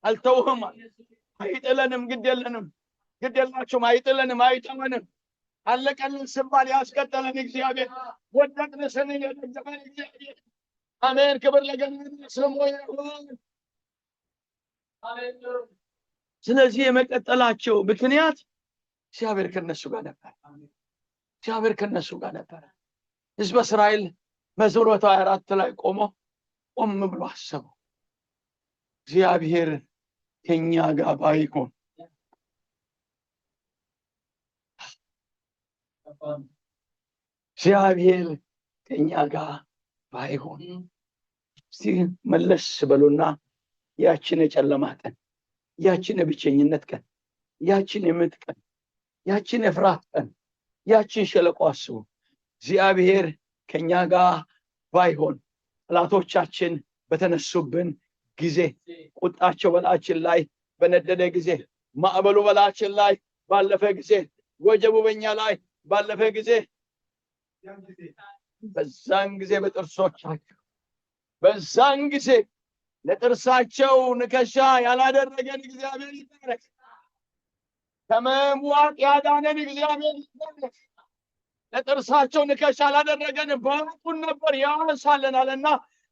አልተውህም፣ አይጥለንም፣ ግድ የለንም፣ ግድ የላችሁም፣ አይጥለንም፣ አይተወንም። አለቀልን ስባል ያስቀጠለን እግዚአብሔር፣ ወደቅን ስንል የደገፈን እግዚአብሔር። አሜን። ክብር ለገናና ስሙ ይሁን። ስለዚህ የመቀጠላቸው ምክንያት እግዚአብሔር ከነሱ ጋር ነበር። እግዚአብሔር ከነሱ ጋር ነበር። ሕዝበ እስራኤል መዝሙር 24 ላይ ቆም ብሎ አሰቡ። እግዚአብሔር ከኛ ጋር ባይሆን፣ እግዚአብሔር ከኛ ጋር ባይሆን። እስቲ መለስ በሉና ያችን የጨለማ ቀን፣ ያችን የብቸኝነት ቀን፣ ያችን የምጥ ቀን፣ ያችን የፍርሃት ቀን፣ ያችን ሸለቆ አስቡ። እግዚአብሔር ከኛ ጋር ባይሆን፣ ጠላቶቻችን በተነሱብን ጊዜ፣ ቁጣቸው በላችን ላይ በነደደ ጊዜ፣ ማዕበሉ በላችን ላይ ባለፈ ጊዜ፣ ወጀቡ በእኛ ላይ ባለፈ ጊዜ፣ በዛን ጊዜ በጥርሶቻቸው፣ በዛን ጊዜ ለጥርሳቸው ንከሻ ያላደረገን እግዚአብሔር ይባረክ። ከመዋቅ ያዳነን እግዚአብሔር ይባረክ። ለጥርሳቸው ንከሻ ያላደረገን ባቁን ነበር ያንሳለናልና፣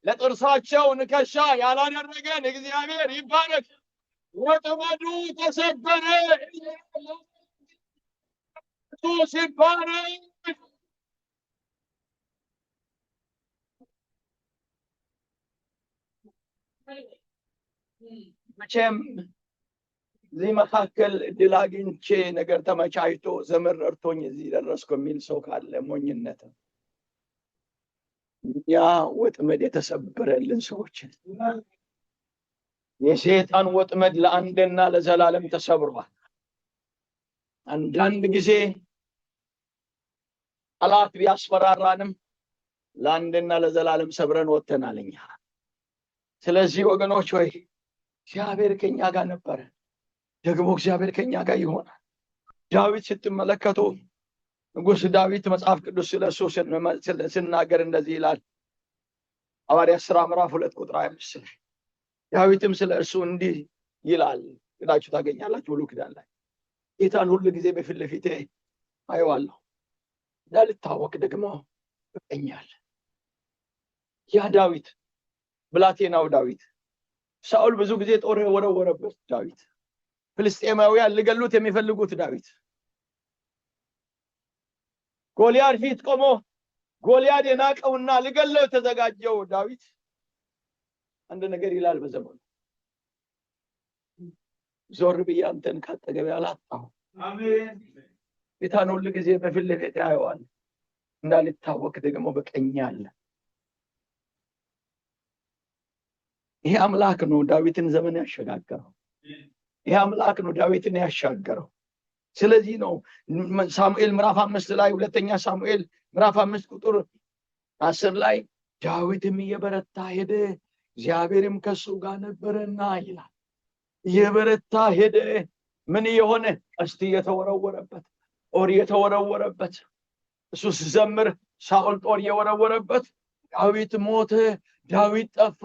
ለጥርሳቸው ንከሻ ያላደረገን እግዚአብሔር ይባረክ። ወጥመዱ ተሰበረ ሲባረክ። መቼም እዚህ መካከል ድል አግኝቼ ነገር ተመቻችቶ ዘመን ረድቶኝ እዚህ ደረስኩ የሚል ሰው ካለ ሞኝነት ነው። እኛ ወጥመድ የተሰበረልን ሰዎች፣ የሰይጣን ወጥመድ ለአንድና ለዘላለም ተሰብሯል። አንዳንድ ጊዜ ጠላት ቢያስፈራራንም ለአንድና ለዘላለም ሰብረን ወጥተናል እኛ። ስለዚህ ወገኖች ሆይ እግዚአብሔር ከኛ ጋር ነበረ፣ ደግሞ እግዚአብሔር ከኛ ጋር ይሆናል። ዳዊት ስትመለከቱ ንጉሥ ዳዊት መጽሐፍ ቅዱስ ስለሱ ሲናገር እንደዚህ ይላል። ሐዋርያት ሥራ ምዕራፍ 2 ቁጥር 25 ዳዊትም ስለ እርሱ እንዲህ ይላል። ግዳችሁ ታገኛላችሁ ብሉይ ኪዳን ላይ። ጌታን ሁሉ ጊዜ በፊት ለፊቴ አየዋለሁ፣ እንዳልታወክ ደግሞ በቀኛል። ያ ዳዊት ብላቴናው ዳዊት፣ ሳኦል ብዙ ጊዜ ጦር ወረወረበት ዳዊት፣ ፍልስጤማውያን ሊገሉት የሚፈልጉት ዳዊት፣ ጎልያድ ፊት ቆሞ ጎልያድ የናቀውና ሊገለው የተዘጋጀው ዳዊት አንድ ነገር ይላል በዘመኑ፣ ዞር ብዬ አንተን ካጠገቤ አላጣሁ። አሜን። ጌታን ሁሉ ጊዜ በፊት ለፊቴ አየዋለሁ፣ እንዳልታወክ ደግሞ በቀኝ አለ። ይሄ አምላክ ነው ዳዊትን ዘመን ያሸጋገረው። ይሄ አምላክ ነው ዳዊትን ያሻገረው። ስለዚህ ነው ሳሙኤል ምዕራፍ 5 ላይ ሁለተኛ ሳሙኤል ምዕራፍ 5 ቁጥር 10 ላይ ዳዊትም እየበረታ ሄደ፣ እግዚአብሔርም ከሱ ጋር ነበረና ይላል። እየበረታ ሄደ። ምን የሆነ ቀስት እየተወረወረበት፣ ጦር እየተወረወረበት፣ እሱ ሲዘምር ሳኦል ጦር እየወረወረበት ዳዊት ሞተ፣ ዳዊት ጠፋ፣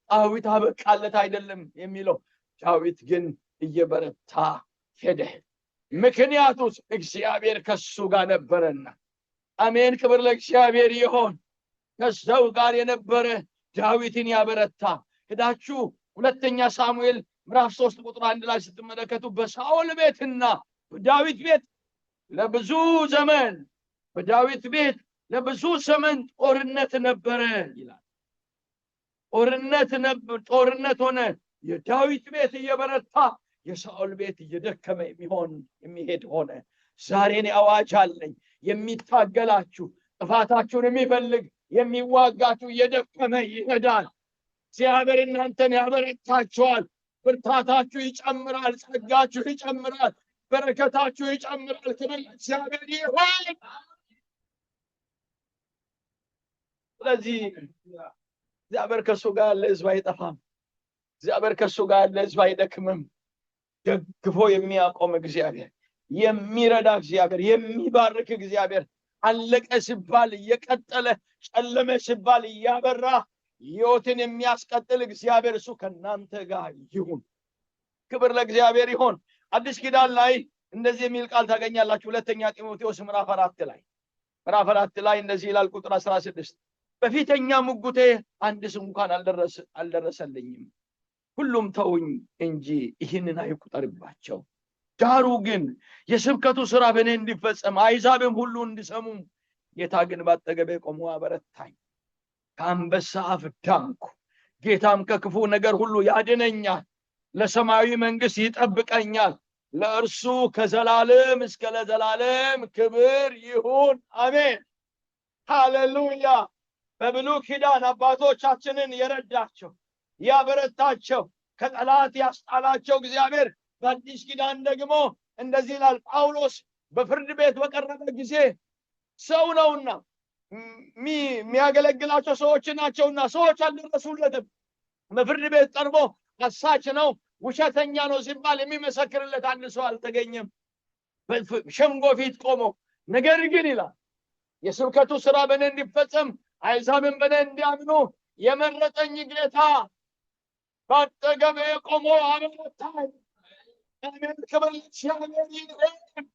ዳዊት አበቃለት አይደለም የሚለው። ዳዊት ግን እየበረታ ሄደ። ምክንያቱስ እግዚአብሔር ከሱ ጋር ነበረና። አሜን፣ ክብር ለእግዚአብሔር ይሁን። ከሰው ጋር የነበረ ዳዊትን ያበረታ። ሄዳችሁ ሁለተኛ ሳሙኤል ምዕራፍ 3 ቁጥር 1 ላይ ስትመለከቱ በሳኦል ቤትና በዳዊት ቤት ለብዙ ዘመን በዳዊት ቤት ለብዙ ዘመን ጦርነት ነበረ ይላል። ጦርነት ሆነ። የዳዊት ቤት እየበረታ የሳኦል ቤት እየደከመ የሚሄድ ሆነ። ዛሬ እኔ አዋጅ አለኝ። የሚታገላችሁ ጥፋታችሁን የሚፈልግ የሚዋጋችሁ እየደከመ ይሄዳል። እግዚአብሔር እናንተን ያበረታችኋል። ብርታታችሁ ይጨምራል፣ ጸጋችሁ ይጨምራል፣ በረከታችሁ ይጨምራል። ክብር ለእግዚአብሔር ይሁን። ስለዚህ እግዚአብሔር ከሱ ጋር ያለ ሕዝብ አይጠፋም። እግዚአብሔር ከሱ ጋር ያለ ሕዝብ አይደክምም። ደግፎ የሚያቆም እግዚአብሔር፣ የሚረዳ እግዚአብሔር፣ የሚባርክ እግዚአብሔር፣ አለቀ ሲባል እየቀጠለ ጨለመ ሲባል እያበራ ሕይወትን የሚያስቀጥል እግዚአብሔር እሱ ከናንተ ጋር ይሁን። ክብር ለእግዚአብሔር ይሁን። አዲስ ኪዳን ላይ እንደዚህ የሚል ቃል ታገኛላችሁ። ሁለተኛ ጢሞቴዎስ ምዕራፍ 4 ላይ እንደዚህ ይላል ቁጥር 16 በፊተኛ ሙግቴ አንድስ እንኳን አልደረሰልኝም፣ ሁሉም ተውኝ እንጂ ይህንን አይቁጠርባቸው። ዳሩ ግን የስብከቱ ሥራ በእኔ እንዲፈጸም አሕዛብም ሁሉ እንዲሰሙ ጌታ ግን ባጠገቤ ቆሞ አበረታኝ። ከአንበሳ አፍ ዳንኩ፣ ጌታም ከክፉ ነገር ሁሉ ያድነኛል፣ ለሰማያዊ መንግሥት ይጠብቀኛል። ለእርሱ ከዘላለም እስከ ለዘላለም ክብር ይሁን፣ አሜን፣ ሃሌሉያ። በብሉይ ኪዳን አባቶቻችንን የረዳቸው ያበረታቸው ከጠላት ያስጣላቸው እግዚአብሔር በአዲስ ኪዳን ደግሞ እንደዚህ ይላል። ጳውሎስ በፍርድ ቤት በቀረበ ጊዜ ሰው ነውና የሚያገለግላቸው ሰዎች ናቸውና ሰዎች አልደረሱለትም። በፍርድ ቤት ቀርቦ አሳች ነው፣ ውሸተኛ ነው ሲባል የሚመሰክርለት አንድ ሰው አልተገኘም። ሸንጎ ፊት ቆሞ ነገር ግን ይላል የስብከቱ ሥራ በእኔ እንዲፈጸም አሕዛብን በእኔ እንዲያምኑ የመረጠኝ ጌታ ባጠገቤ ቆሞ አበረታኝ። አሜን፣ ክብር ለእግዚአብሔር ይሁን።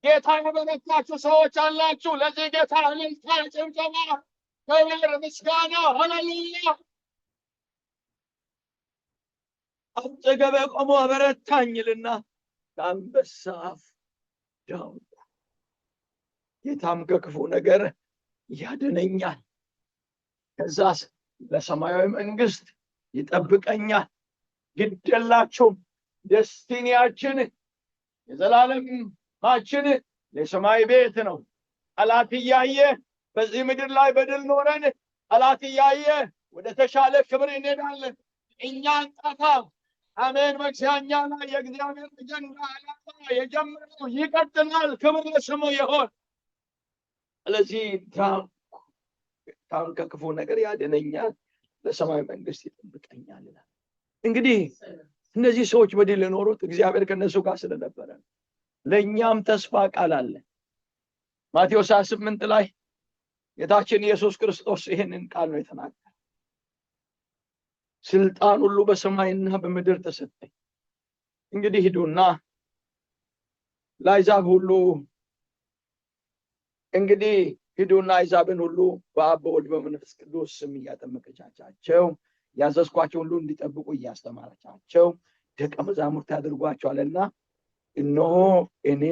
ጌታ ያበረታችሁ ሰዎች አላችሁ። ለዚህ ጌታ እልልታ፣ ጭብጨባ፣ ክብር፣ ምስጋና፣ ሃሌሉያ። አጠገቤ ቆሞ አበረታኝልና ከአንበሳ አፍ ዳንኩ፣ ጌታም ከክፉ ነገር ያድነኛል። ከዛስ ለሰማያዊ መንግሥት ይጠብቀኛል። ግድላችሁም ደስቲኒያችን የዘላለማችን የሰማይ ቤት ነው። ጠላት እያየ በዚህ ምድር ላይ በድል ኖረን ጠላት እያየ ወደ ተሻለ ክብር እንሄዳለን። እኛን ጠፋ። አሜን። በእግዚአኛ ላይ የእግዚአብሔር አጀንዳ የጀመረው ይቀጥላል። ክብር ለስሙ ይሁን። ስለዚህ ከክፉ ነገር ያድነኛል፣ ለሰማይ መንግሥት ይጠብቀኛል ይላል። እንግዲህ እነዚህ ሰዎች በድል የኖሩት እግዚአብሔር ከነሱ ጋር ስለነበረ፣ ለእኛም ተስፋ ቃል አለ። ማቴዎስ 28 ላይ ጌታችን ኢየሱስ ክርስቶስ ይህንን ቃል ነው የተናገረው። ስልጣን ሁሉ በሰማይና በምድር ተሰጠኝ፣ እንግዲህ ሂዱና ለአሕዛብ ሁሉ አሕዛብን ሁሉ በአብ በወልድ በመንፈስ ቅዱስ ስም እያጠመቀቻቸው ያዘዝኳቸው ሁሉ እንዲጠብቁ እያስተማረቻቸው ደቀ መዛሙርት ያድርጓቸዋልና እነሆ እኔ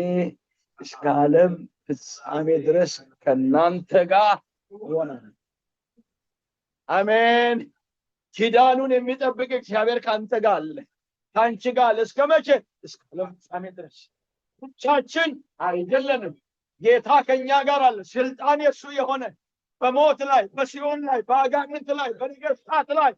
እስከ ዓለም ፍጻሜ ድረስ ከእናንተ ጋር እሆናለሁ። አሜን። ኪዳኑን የሚጠብቅ እግዚአብሔር ከአንተ ጋር አለ፣ ከአንቺ ጋር አለ። እስከ መቼ? እስከ ዓለም ፍጻሜ ድረስ። ብቻችን አይደለንም። ጌታ ከኛ ጋር አለ። ስልጣን የሱ የሆነ በሞት ላይ፣ በሲኦል ላይ፣ በአጋንንት ላይ፣ በነገሥታት ላይ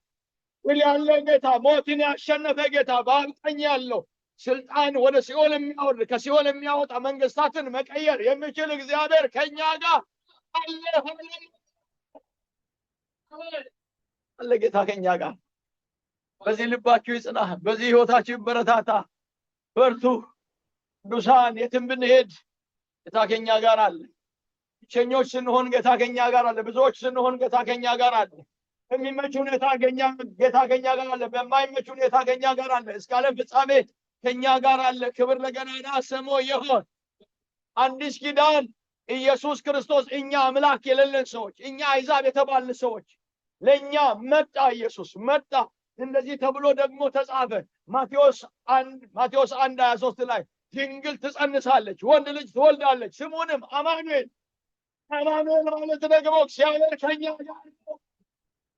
ድል ያለው ጌታ፣ ሞትን ያሸነፈ ጌታ፣ በአብ ቀኝ ያለው ስልጣን ወደ ሲኦል የሚያወርድ ከሲኦል የሚያወጣ መንግስታትን መቀየር የሚችል እግዚአብሔር ከኛ ጋር አለ ጌታ ከኛ ጋር። በዚህ ልባችሁ ይጽና፣ በዚህ ህይወታችሁ ይበረታታ። በርቱ ቅዱሳን። የትም ብንሄድ ጌታ ከኛ ጋር አለ። ብቸኞች ስንሆን ጌታ ከኛ ጋር አለ። ብዙዎች ስንሆን ጌታ ከኛ ጋር አለ። በሚመች ሁኔታ ጌታ ከኛ ጋር አለ። በማይመች ሁኔታ ከኛ ጋር አለ። እስከ ዓለም ፍጻሜ ከኛ ጋር አለ። ክብር ለገናና ስሙ ይሁን። አዲስ ኪዳን ኢየሱስ ክርስቶስ እኛ አምላክ የሌለን ሰዎች፣ እኛ አሕዛብ የተባልን ሰዎች ለኛ መጣ። ኢየሱስ መጣ። እንደዚህ ተብሎ ደግሞ ተጻፈ። ማቴዎስ 1:23 ላይ ድንግል ትጸንሳለች፣ ወንድ ልጅ ትወልዳለች፣ ስሙንም አማኑኤል። አማኑኤል ማለት ደግሞ እግዚአብሔር ከኛ ጋር ነው።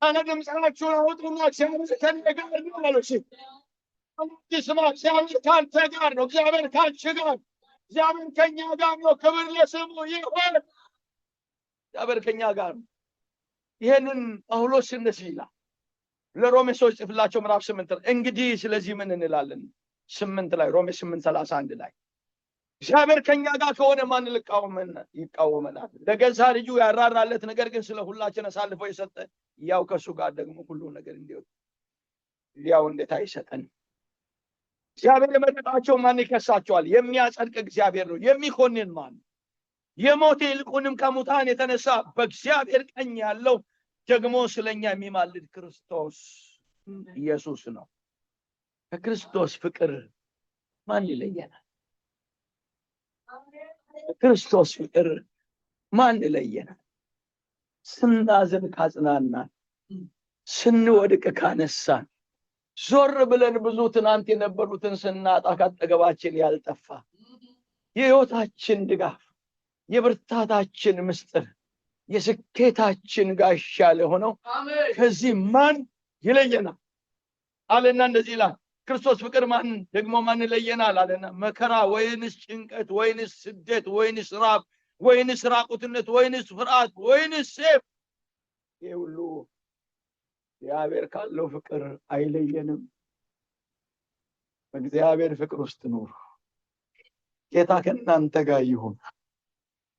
አነ ድምፃችሁን አውጡና እግዚአብሔር ከኛ ጋር ነው አሉ። ስማ፣ እግዚአብሔር ካንተ ጋር ነው። እግዚአብሔር ካንቺ ጋር፣ እግዚአብሔር ከኛ ጋር ነው። ክብር ለስሙ ይሁን። እግዚአብሔር ከኛ ጋር ነው። ይሄንን ጳውሎስ እንደዚህ ይላል ለሮሜ ሰዎች ጽፍላቸው ምዕራፍ 8 እንግዲህ ስለዚህ ምን እንላለን? 8 ላይ ሮሜ 8:31 ላይ እግዚአብሔር ከኛ ጋር ከሆነ ማን ይቃወመናል? ለገዛ ልጁ ያራራለት፣ ነገር ግን ስለ ሁላችን አሳልፎ የሰጠ ያው ከሱ ጋር ደግሞ ሁሉ ነገር ያው እንዴት አይሰጠን? እግዚአብሔር የመረጣቸው ማን ይከሳቸዋል? የሚያጸድቅ እግዚአብሔር ነው። የሚኮንን ማን? የሞተ ይልቁንም ከሙታን የተነሳ በእግዚአብሔር ቀኝ ያለው ደግሞ ስለኛ የሚማልድ ክርስቶስ ኢየሱስ ነው። ከክርስቶስ ፍቅር ማን ይለየናል? ክርስቶስ ፍቅር ማን ይለየናል? ስናዝን ካጽናናን፣ ስንወድቅ ካነሳን፣ ዞር ብለን ብዙ ትናንት የነበሩትን ስናጣ ካጠገባችን ያልጠፋ የሕይወታችን ድጋፍ፣ የብርታታችን ምስጢር፣ የስኬታችን ጋሻ ለሆነው ከዚህ ማን ይለየናል አለና እንደዚህ ይላል። ክርስቶስ ፍቅር ደግሞ ማን ይለየናል አለና መከራ ወይንስ ጭንቀት ወይንስ ስደት ወይንስ ራብ ወይንስ ራቁትነት ወይንስ ፍርሃት ወይንስ ሰይፍ፣ ይህ ሁሉ እግዚአብሔር ካለው ፍቅር አይለየንም። በእግዚአብሔር ፍቅር ውስጥ ኑሩ። ጌታ ከእናንተ ጋር ይሁን።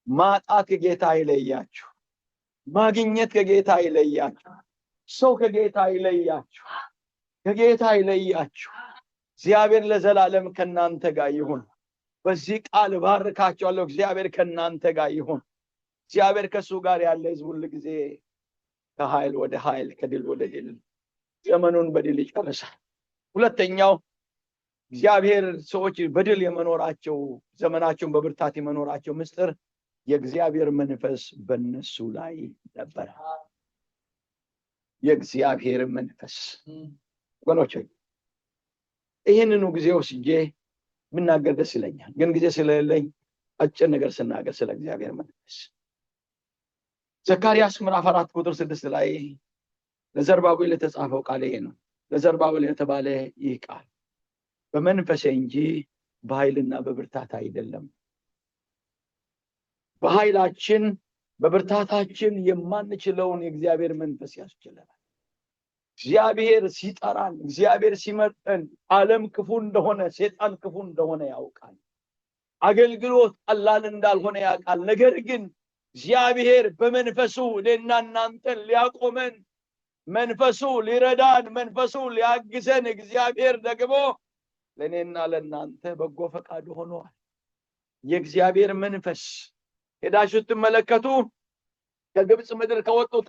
ማጣት ከጌታ አይለያችሁ። ማግኘት ከጌታ አይለያችሁ። ሰው ከጌታ አይለያችሁ። ከጌታ አይለያችሁ። እግዚአብሔር ለዘላለም ከእናንተ ጋር ይሁን። በዚህ ቃል ባርካችኋለሁ። እግዚአብሔር ከእናንተ ጋር ይሁን። እግዚአብሔር ከሱ ጋር ያለ ሕዝብ ሁሉ ጊዜ ከኃይል ወደ ኃይል፣ ከድል ወደ ድል ዘመኑን በድል ይጨርሳል። ሁለተኛው እግዚአብሔር ሰዎች በድል የመኖራቸው ዘመናቸውን በብርታት የመኖራቸው ምስጢር የእግዚአብሔር መንፈስ በእነሱ ላይ ነበር። የእግዚአብሔር መንፈስ ወገኖች፣ ይህንኑ ጊዜ ወስጄ ብናገር ደስ ይለኛል፣ ግን ጊዜ ስለሌለኝ አጭር ነገር ስናገር ስለ እግዚአብሔር መንፈስ። ዘካርያስ ምዕራፍ 4:6 ላይ ለዘሩባቤል የተጻፈው ቃል ይሄ ነው። ለዘሩባቤል የተባለ ይህ ቃል በመንፈሴ እንጂ በኃይልና በብርታት አይደለም። በኃይላችን በብርታታችን የማንችለውን የእግዚአብሔር መንፈስ ያስችለናል። እግዚአብሔር ሲጠራን፣ እግዚአብሔር ሲመርጠን ዓለም ክፉ እንደሆነ፣ ሰይጣን ክፉ እንደሆነ ያውቃል። አገልግሎት ቀላል እንዳልሆነ ያውቃል። ነገር ግን እግዚአብሔር በመንፈሱ እኔና እናንተን ሊያቆመን፣ መንፈሱ ሊረዳን፣ መንፈሱ ሊያግዘን እግዚአብሔር ደግሞ ለእኔና ለእናንተ በጎ ፈቃድ ሆኗል። የእግዚአብሔር መንፈስ ሄዳችሁ ስትመለከቱ ከግብፅ ምድር ከወጡት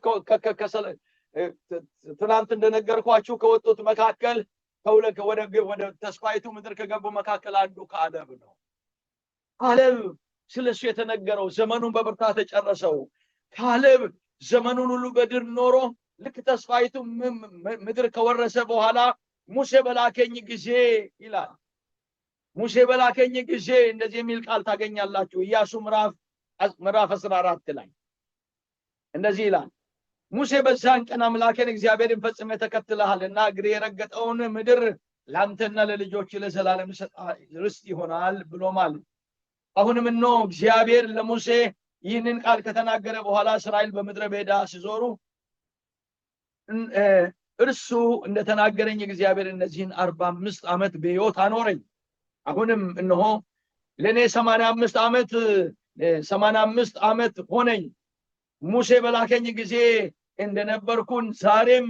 ትናንት እንደነገርኳችሁ ከወጡት መካከል ወደ ተስፋይቱ ምድር ከገቡ መካከል አንዱ ካሌብ ነው። ካሌብ ስለሱ የተነገረው ዘመኑን በብርታት ተጨረሰው። ካሌብ ዘመኑን ሁሉ በድል ኖሮ ልክ ተስፋይቱ ምድር ከወረሰ በኋላ ሙሴ በላከኝ ጊዜ ይላል። ሙሴ በላከኝ ጊዜ እንደዚህ የሚል ቃል ታገኛላችሁ። ኢያሱ ምዕራፍ 14 ላይ እንደዚህ ይላል። ሙሴ በዛን ቀን አምላክን እግዚአብሔርን ፈጽመህ ተከትለሃልና እግሬ የረገጠውን ምድር ለአንተና ለልጆች ለዘላለም ርስት ይሆናል ብሎ ማለት። አሁንም እነሆ እግዚአብሔር ለሙሴ ይህንን ቃል ከተናገረ በኋላ እስራኤል በምድረ በዳ ሲዞሩ እርሱ እንደተናገረኝ እግዚአብሔር እነዚህን 45 ዓመት በሕይወት አኖረኝ። አሁንም እነሆ ለእኔ 85 ዓመት ሆነኝ። ሙሴ በላከኝ ጊዜ እንደነበርኩን ዛሬም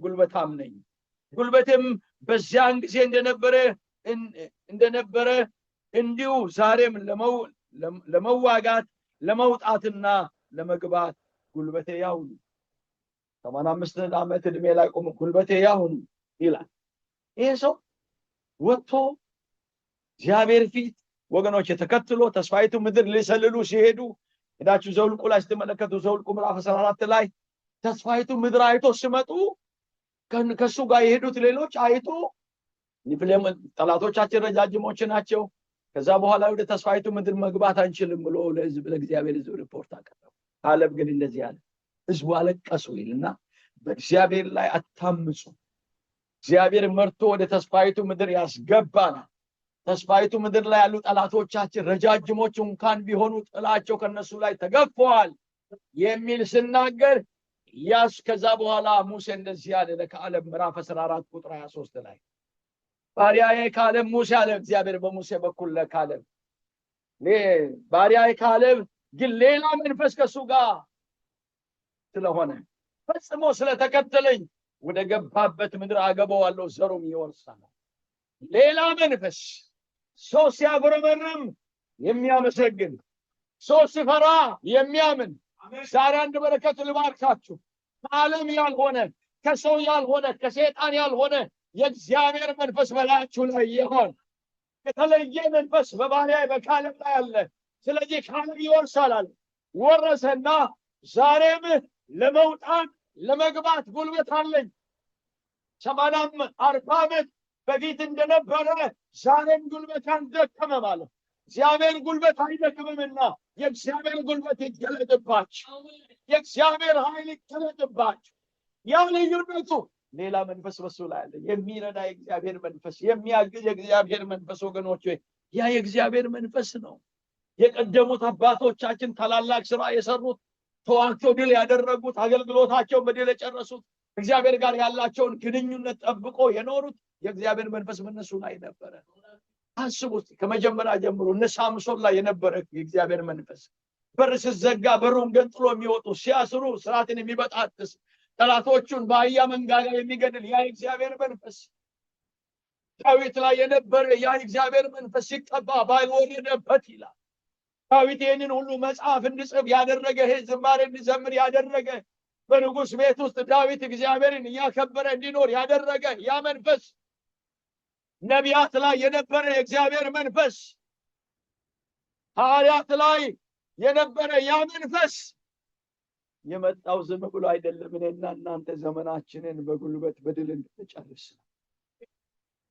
ጉልበታም ነኝ፣ ጉልበቴም በዚያን ጊዜ እንደነበረ እንዲሁ ዛሬም ለመዋጋት ለመውጣትና ለመግባት ጉልበቴ ያው ነው። 85 ዓመት ዕድሜ ላይ ቆሞ ጉልበቴ ያው ነው ይላል። ይሄ ሰው ወጥቶ እግዚአብሔር ፊት ወገኖች ተከትሎ ተስፋይቱ ምድር ሊሰልሉ ሲሄዱ ሄዳችሁ ዘውልቁ ላይ ስትመለከቱ ዘውልቁ ምዕራፍ 14 ላይ ተስፋይቱ ምድር አይቶ ሲመጡ ከሱ ጋር የሄዱት ሌሎች አይቶ ጠላቶቻችን ረጃጅሞች ናቸው፣ ከዛ በኋላ ወደ ተስፋይቱ ምድር መግባት አንችልም ብሎ ለእግዚአብሔር ሕዝብ ሪፖርት አቀረበ። ካሌብ ግን እንደዚህ አለ፣ ሕዝቡ አለቀሱ ይልና በእግዚአብሔር ላይ አታምፁ፣ እግዚአብሔር መርቶ ወደ ተስፋይቱ ምድር ያስገባናል። ተስፋይቱ ምድር ላይ ያሉ ጠላቶቻችን ረጃጅሞች እንኳን ቢሆኑ ጥላቸው ከነሱ ላይ ተገፈዋል የሚል ሲናገር ከዛ በኋላ ሙሴ እንደዚህ አለ ለካሌብ ምዕራፍ 14 ቁጥር 23 ላይ ባሪያዬ ካሌብ ሙሴ አለ እግዚአብሔር በሙሴ በኩል ለካሌብ ባሪያዬ ካሌብ ግን ሌላ መንፈስ ከሱ ጋር ስለሆነ ፈጽሞ ስለተከተለኝ ወደ ገባበት ምድር አገባዋለሁ፣ ዘሩም ይወርሳል። ሌላ መንፈስ ሰው ሲያጉረመርም የሚያመሰግን ሰው ሲፈራ የሚያምን ዛሬ አንድ በረከት ልባርካችሁ። ከዓለም ያልሆነ ከሰው ያልሆነ ከሰይጣን ያልሆነ የእግዚአብሔር መንፈስ በላያችሁ ላይ ይሆን። የተለየ መንፈስ በባሪያዬ በካሌብ ላይ አለ። ስለዚህ ካሌብ ይወርሳል አለ። ወረሰና ዛሬም ለመውጣት ለመግባት ጉልበት አለኝ። 40 ዓመት በፊት እንደነበረ ዛሬም ጉልበት አልደከመም አለ። እግዚአብሔር ጉልበት አይደክምምና የእግዚአብሔር ጉልበት ይገለጥባችሁ፣ የእግዚአብሔር ኃይል ይገለጥባችሁ። ያ ልዩነቱ ሌላ መንፈስ በሱ ላይ አለ። የሚረዳ የእግዚአብሔር መንፈስ፣ የሚያግዝ የእግዚአብሔር መንፈስ ወገኖች፣ ያ የእግዚአብሔር መንፈስ ነው። የቀደሙት አባቶቻችን ታላላቅ ስራ የሰሩት፣ ተዋግተው ድል ያደረጉት፣ አገልግሎታቸውን በድል የጨረሱት፣ እግዚአብሔር ጋር ያላቸውን ግንኙነት ጠብቆ የኖሩት የእግዚአብሔር መንፈስ በእነሱ ላይ ነበረ። አስቡት፣ ከመጀመሪያ ጀምሮ እነ ሳምሶን ላይ የነበረ የእግዚአብሔር መንፈስ፣ በር ሲዘጋ በሩን ገንጥሎ የሚወጡ፣ ሲያስሩ ስርዓትን የሚበጣጥስ፣ ጠላቶቹን በአህያ መንጋጋ የሚገድል ያ የእግዚአብሔር መንፈስ፣ ዳዊት ላይ የነበረ ያ የእግዚአብሔር መንፈስ ሲቀባ ባልወረደበት ይላል። ዳዊት ይህንን ሁሉ መጽሐፍ እንዲጽፍ ያደረገ፣ ዝማሬ እንዲዘምር ያደረገ፣ በንጉሥ ቤት ውስጥ ዳዊት እግዚአብሔርን እያከበረ እንዲኖር ያደረገ ያ መንፈስ፣ ነቢያት ላይ የነበረ የእግዚአብሔር መንፈስ፣ ሐዋርያት ላይ የነበረ ያ መንፈስ የመጣው ዝም ብሎ አይደለም። እኔና እናንተ ዘመናችንን በጉልበት በድል እንድንጨርስ።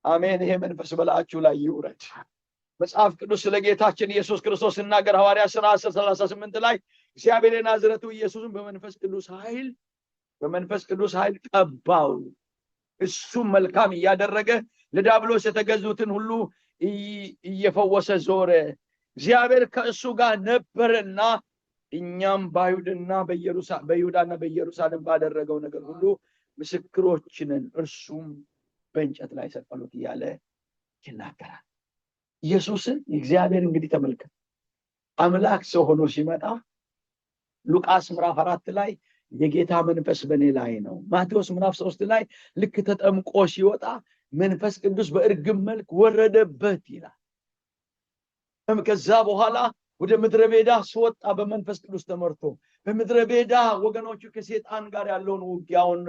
አሜን። ይሄ መንፈስ በላያችሁ ላይ ይውረድ። መጽሐፍ ቅዱስ ስለ ጌታችን ኢየሱስ ክርስቶስ ሲናገር ሐዋርያት ሥራ 10:38 ላይ እግዚአብሔር የናዝሬቱ ኢየሱስን በመንፈስ ቅዱስ ኃይል ቀባው፣ እሱም መልካም እያደረገ ለዲያብሎስ የተገዙትን ሁሉ እየፈወሰ ዞረ። እግዚአብሔር ከእሱ ጋር ነበርና እኛም በይሁዳና በኢየሩሳሌም ባደረገው ነገር ሁሉ ምስክሮች ነን። እርሱም በእንጨት ላይ ሰቀሉት እያለ ይናገራል። ኢየሱስን እግዚአብሔር እንግዲህ ተመልከት፣ አምላክ ሰው ሆኖ ሲመጣ ሉቃስ ምዕራፍ 4 ላይ የጌታ መንፈስ በእኔ ላይ ነው። ማቴዎስ ምዕራፍ 3 ላይ ልክ ተጠምቆ ሲወጣ መንፈስ ቅዱስ በእርግብ መልክ ወረደበት ይላል። ከዛ በኋላ ወደ ምድረ በዳ ሲወጣ በመንፈስ ቅዱስ ተመርቶ በምድረ በዳ ወገኖቹ ከሰይጣን ጋር ያለውን ውጊያውን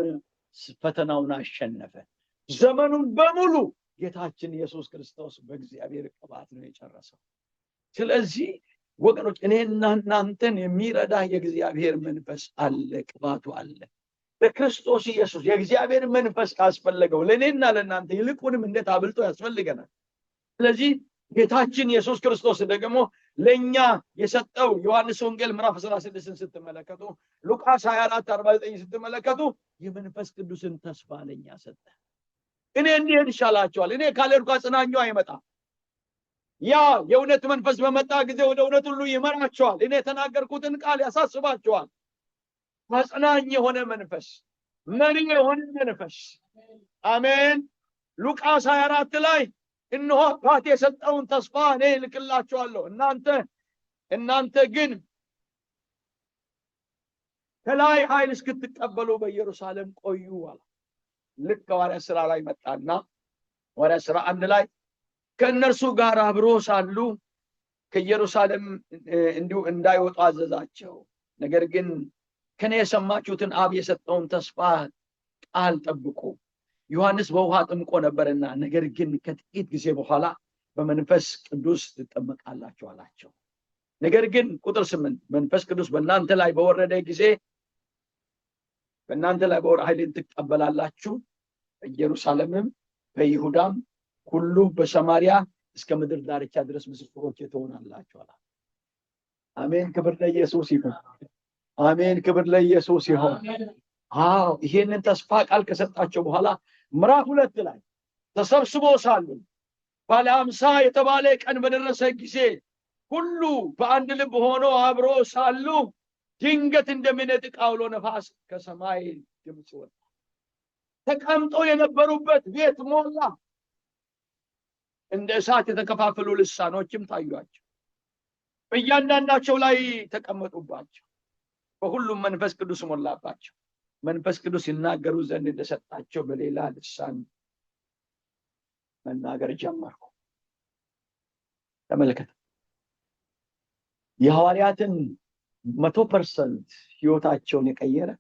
ፈተናውን አሸነፈ። ዘመኑን በሙሉ ጌታችን ኢየሱስ ክርስቶስ በእግዚአብሔር ቅባት ነው የጨረሰው። ስለዚህ ወገኖች እኔና እናንተን የሚረዳ የእግዚአብሔር መንፈስ አለ፣ ቅባቱ አለ። በክርስቶስ ኢየሱስ የእግዚአብሔር መንፈስ ካስፈለገው ለእኔና ለእናንተ ይልቁንም እንዴት አብልጦ ያስፈልገናል። ስለዚህ ጌታችን ኢየሱስ ክርስቶስ ደግሞ ለኛ የሰጠው ዮሐንስ ወንጌል ምዕራፍ 16 ስትመለከቱ፣ ሉቃስ 24:49 ስትመለከቱ የመንፈስ ቅዱስን ተስፋ ለኛ ሰጠ። እኔ እንዲሄድ ይሻላችኋል፣ እኔ ካልሄድኩ አጽናኙ አይመጣም። ያ የእውነት መንፈስ በመጣ ጊዜ ወደ እውነት ሁሉ ይመራቸዋል። እኔ የተናገርኩትን ቃል ያሳስባቸዋል። አጽናኝ የሆነ መንፈስ፣ መሪ የሆነ መንፈስ። አሜን። ሉቃስ 24 ላይ እነሆ አባቴ የሰጠውን ተስፋ እኔ እልክላችኋለሁ፣ እናንተ ግን ከላይ ኃይል እስክትቀበሉ በኢየሩሳሌም ቆዩ አለ። ልክ ሐዋርያት ሥራ ላይ መጣና ሐዋርያት ሥራ 1 ላይ ከእነርሱ ጋር አብሮ ሳሉ ከኢየሩሳሌም እንዲሁ እንዳይወጡ አዘዛቸው። ነገር ግን ከኔ የሰማችሁትን አብ የሰጠውን ተስፋ ቃል ጠብቁ። ዮሐንስ በውሃ ጥምቆ ነበርና ነገር ግን ከጥቂት ጊዜ በኋላ በመንፈስ ቅዱስ ትጠመቃላችሁ አላቸው። ነገር ግን ቁጥር 8 መንፈስ ቅዱስ በእናንተ ላይ በወረደ ጊዜ በእናንተ ላይ በወረደ ኃይልን ትቀበላላችሁ፣ በኢየሩሳሌምም በይሁዳም ሁሉ በሰማርያ እስከ ምድር ዳርቻ ድረስ ምስክሮቼ ትሆናላችሁ አለ። አሜን። ክብር ለኢየሱስ ይሁን። አሜን። ክብር ለኢየሱስ ይሁን። ይሄንን ተስፋ ቃል ከሰጣቸው በኋላ ምዕራፍ 2 ላይ ተሰብስቦ ሳሉ ባለ 50 የተባለ ቀን በደረሰ ጊዜ ሁሉ በአንድ ልብ ሆኖ አብሮ ሳሉ ድንገት እንደሚነጥቅ አውሎ ነፋስ ከሰማይ ድምፅ ወጣ። ተቀምጦ የነበሩበት ቤት ሞላ። እንደ እሳት የተከፋፈሉ ልሳኖችም ታዩአቸው፣ በእያንዳንዳቸው ላይ ተቀመጡባቸው። በሁሉም መንፈስ ቅዱስ ሞላባቸው። መንፈስ ቅዱስ ይናገሩ ዘንድ እንደሰጣቸው በሌላ ልሳን መናገር ጀመሩ። ተመልከቱ። የሐዋርያትን 100% ህይወታቸውን የቀየረ